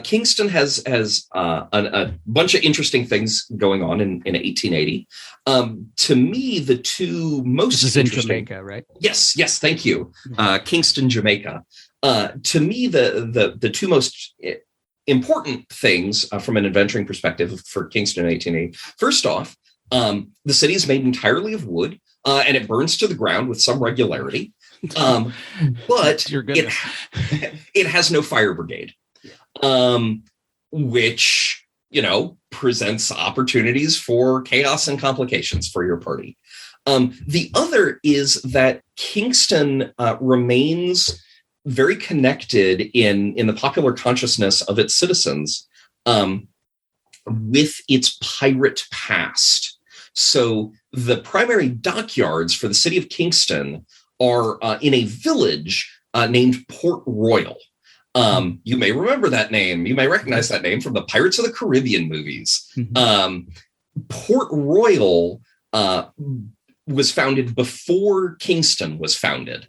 [SPEAKER 3] Kingston has a bunch of interesting things going on in 1880. To me, the two most
[SPEAKER 4] this is interesting, in Jamaica, right?
[SPEAKER 3] Yes, thank you. Kingston, Jamaica. To me, the two most important things from an adventuring perspective for Kingston in 1880. First off, the city is made entirely of wood, and it burns to the ground with some regularity. But it has no fire brigade, which, presents opportunities for chaos and complications for your party. The other is that Kingston remains very connected in the popular consciousness of its citizens with its pirate past. So the primary dockyards for the city of Kingston are in a village named Port Royal. You may remember that name. You may recognize that name from the Pirates of the Caribbean movies. Port Royal was founded before Kingston was founded.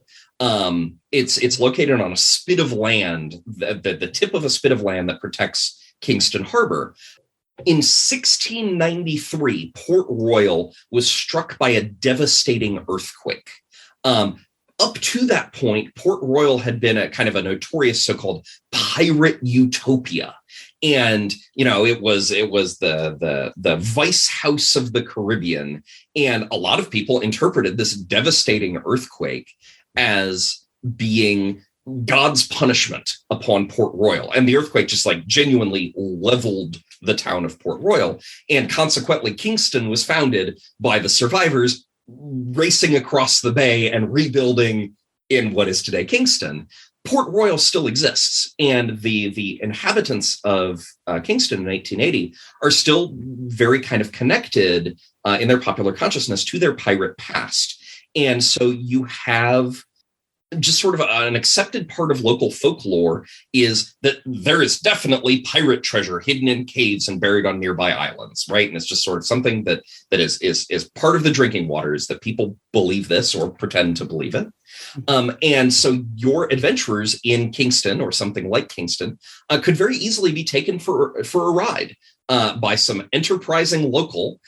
[SPEAKER 3] It's located on a spit of land, the tip of a spit of land that protects Kingston Harbor. In 1693, Port Royal was struck by a devastating earthquake. Up to that point, Port Royal had been a kind of a notorious so-called pirate utopia. And, it was the vice house of the Caribbean. And a lot of people interpreted this devastating earthquake as being God's punishment upon Port Royal. And the earthquake just genuinely leveled the town of Port Royal. And consequently, Kingston was founded by the survivors racing across the bay and rebuilding in what is today Kingston. Port Royal still exists, and the inhabitants of Kingston in 1880 are still very kind of connected in their popular consciousness to their pirate past. And so you have just sort of an accepted part of local folklore is that there is definitely pirate treasure hidden in caves and buried on nearby islands, right? And it's just sort of something that is part of the drinking waters, that people believe this or pretend to believe it. And so your adventurers in Kingston or something like Kingston could very easily be taken for a ride by some enterprising local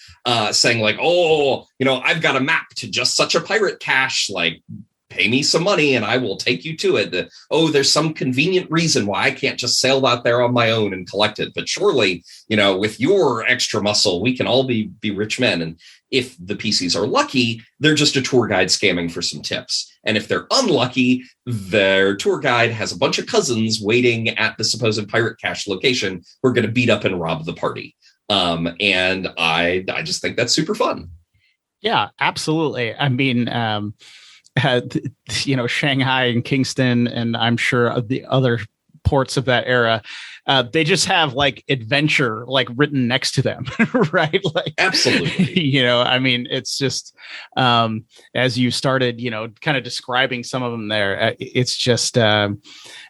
[SPEAKER 3] saying like, oh, I've got a map to just such a pirate cache, like, pay me some money and I will take you to it. There's some convenient reason why I can't just sail out there on my own and collect it. But surely, with your extra muscle, we can all be rich men. And if the PCs are lucky, they're just a tour guide scamming for some tips. And if they're unlucky, their tour guide has a bunch of cousins waiting at the supposed pirate cache location who are going to beat up and rob the party. And I just think that's super fun.
[SPEAKER 4] Yeah, absolutely. I mean, Shanghai and Kingston, and I'm sure the other ports of that era, they just have like adventure like written next to them, right? Like,
[SPEAKER 3] absolutely.
[SPEAKER 4] I mean, it's just as you started, kind of describing some of them there, it's just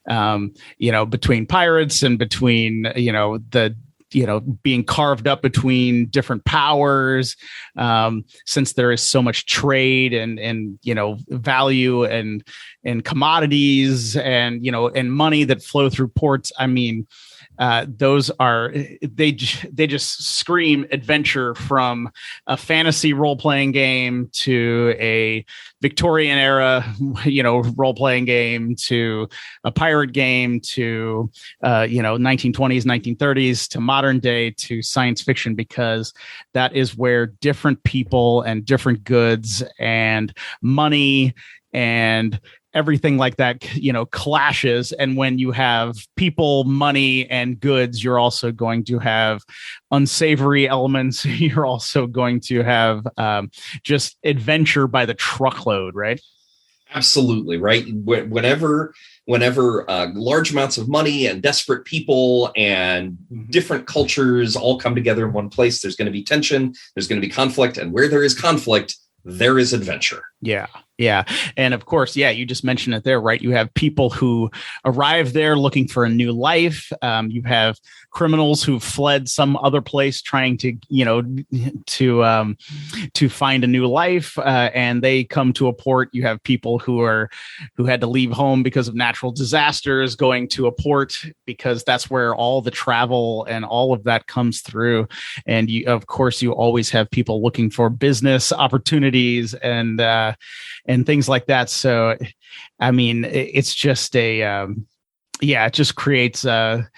[SPEAKER 4] between pirates and between the being carved up between different powers, since there is so much trade and value and commodities and money that flow through ports. I mean, those are, they just scream adventure, from a fantasy role-playing game to a Victorian era, role-playing game to a pirate game to, 1920s, 1930s to modern day to science fiction, because that is where different people and different goods and money and everything like that, clashes. And when you have people, money, and goods, you're also going to have unsavory elements. You're also going to have just adventure by the truckload, right?
[SPEAKER 3] Absolutely, right. Whenever large amounts of money and desperate people and different cultures all come together in one place, there's going to be tension, there's going to be conflict, and where there is conflict, there is adventure.
[SPEAKER 4] Yeah. Yeah. And of course, you just mentioned it there, right? You have people who arrive there looking for a new life. You have criminals who fled some other place trying to, to find a new life. And they come to a port. You have people who had to leave home because of natural disasters, going to a port because that's where all the travel and all of that comes through. And of course, you always have people looking for business opportunities and things like that. So, I mean, it's just it just creates a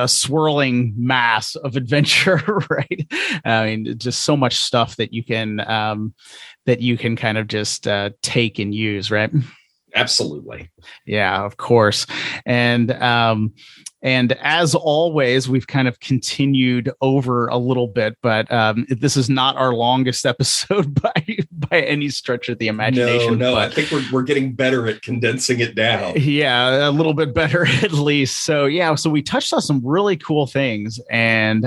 [SPEAKER 4] swirling mass of adventure, right? I mean, just so much stuff that you can kind of just take and use, right?
[SPEAKER 3] Absolutely.
[SPEAKER 4] Yeah, of course. And as always, we've kind of continued over a little bit, but this is not our longest episode by any stretch of the imagination.
[SPEAKER 3] No,
[SPEAKER 4] but
[SPEAKER 3] I think we're getting better at condensing it down.
[SPEAKER 4] Yeah, a little bit better at least. So so we touched on some really cool things, and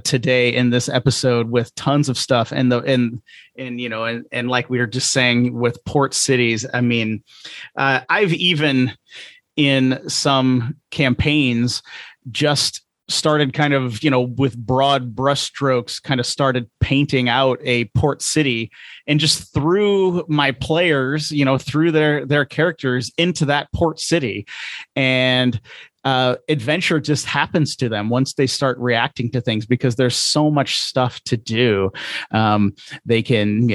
[SPEAKER 4] today in this episode with tons of stuff, and like we were just saying with port cities. I mean, I've even in some campaigns just started kind of, with broad brushstrokes, kind of started painting out a port city, and just threw my players, through their characters into that port city. And adventure just happens to them once they start reacting to things, because there's so much stuff to do. They can,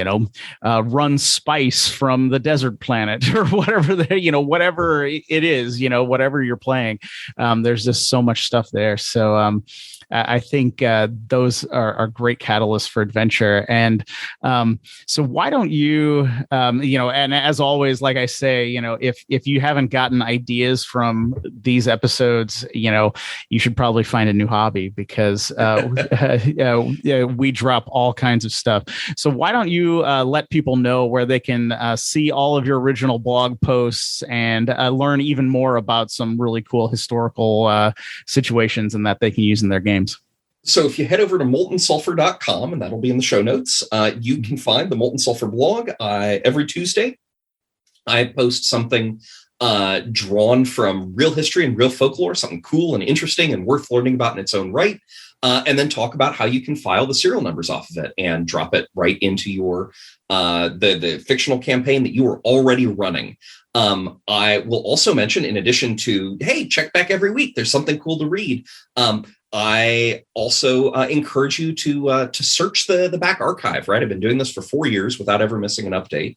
[SPEAKER 4] run spice from the desert planet or whatever, whatever it is, whatever you're playing. There's just so much stuff there. So I think those are great catalysts for adventure. And so why don't you, and as always, like I say, if you haven't gotten ideas from these episodes, you should probably find a new hobby, because we drop all kinds of stuff. So why don't you let people know where they can see all of your original blog posts and learn even more about some really cool historical situations and that they can use in their games?
[SPEAKER 3] So if you head over to moltensulfur.com, and that'll be in the show notes, you can find the Molten Sulfur blog every Tuesday. I post something drawn from real history and real folklore, something cool and interesting and worth learning about in its own right, and then talk about how you can file the serial numbers off of it and drop it right into your the fictional campaign that you are already running. I will also mention, in addition to, hey, check back every week, there's something cool to read. I also encourage you to search the back archive, right? I've been doing this for 4 years without ever missing an update.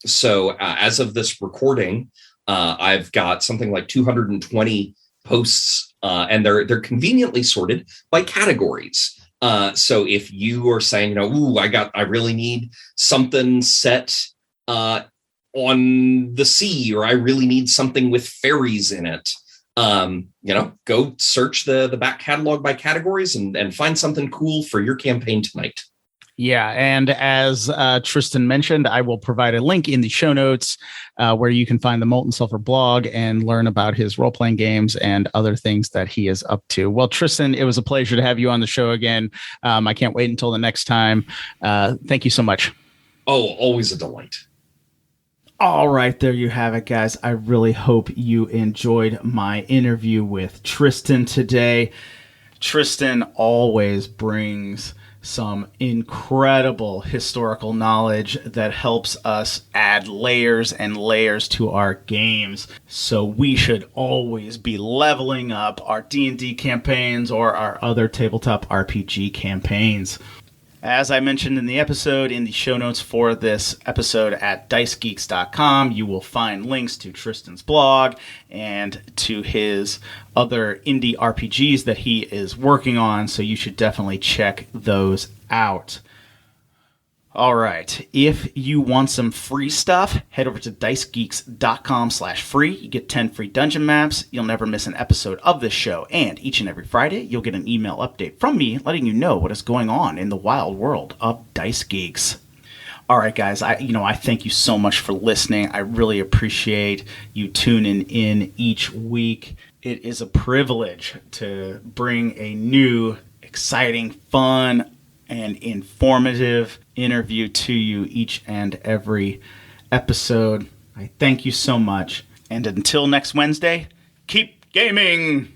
[SPEAKER 3] So as of this recording, I've got something like 220 posts, and they're conveniently sorted by categories. So if you are saying, I really need something set on the sea, or I really need something with fairies in it, go search the back catalog by categories and find something cool for your campaign tonight.
[SPEAKER 4] Yeah, and as Tristan mentioned, I will provide a link in the show notes where you can find the Molten Sulfur blog and learn about his role-playing games and other things that he is up to. Well, Tristan, it was a pleasure to have you on the show again. I can't wait until the next time. Thank you so much.
[SPEAKER 3] Oh, always a delight.
[SPEAKER 1] All right, there you have it, guys. I really hope you enjoyed my interview with Tristan today. Tristan always brings some incredible historical knowledge that helps us add layers and layers to our games. So we should always be leveling up our D&D campaigns or our other tabletop RPG campaigns. As I mentioned in the episode, in the show notes for this episode at dicegeeks.com, you will find links to Tristan's blog and to his other indie RPGs that he is working on, so you should definitely check those out. All right, if you want some free stuff, head over to dicegeeks.com/free. You get 10 free dungeon maps. You'll never miss an episode of this show. And each and every Friday, you'll get an email update from me letting you know what is going on in the wild world of Dice Geeks. All right, guys, I thank you so much for listening. I really appreciate you tuning in each week. It is a privilege to bring a new, exciting, fun, and informative interview to you each and every episode. I thank you so much. And until next Wednesday, keep gaming!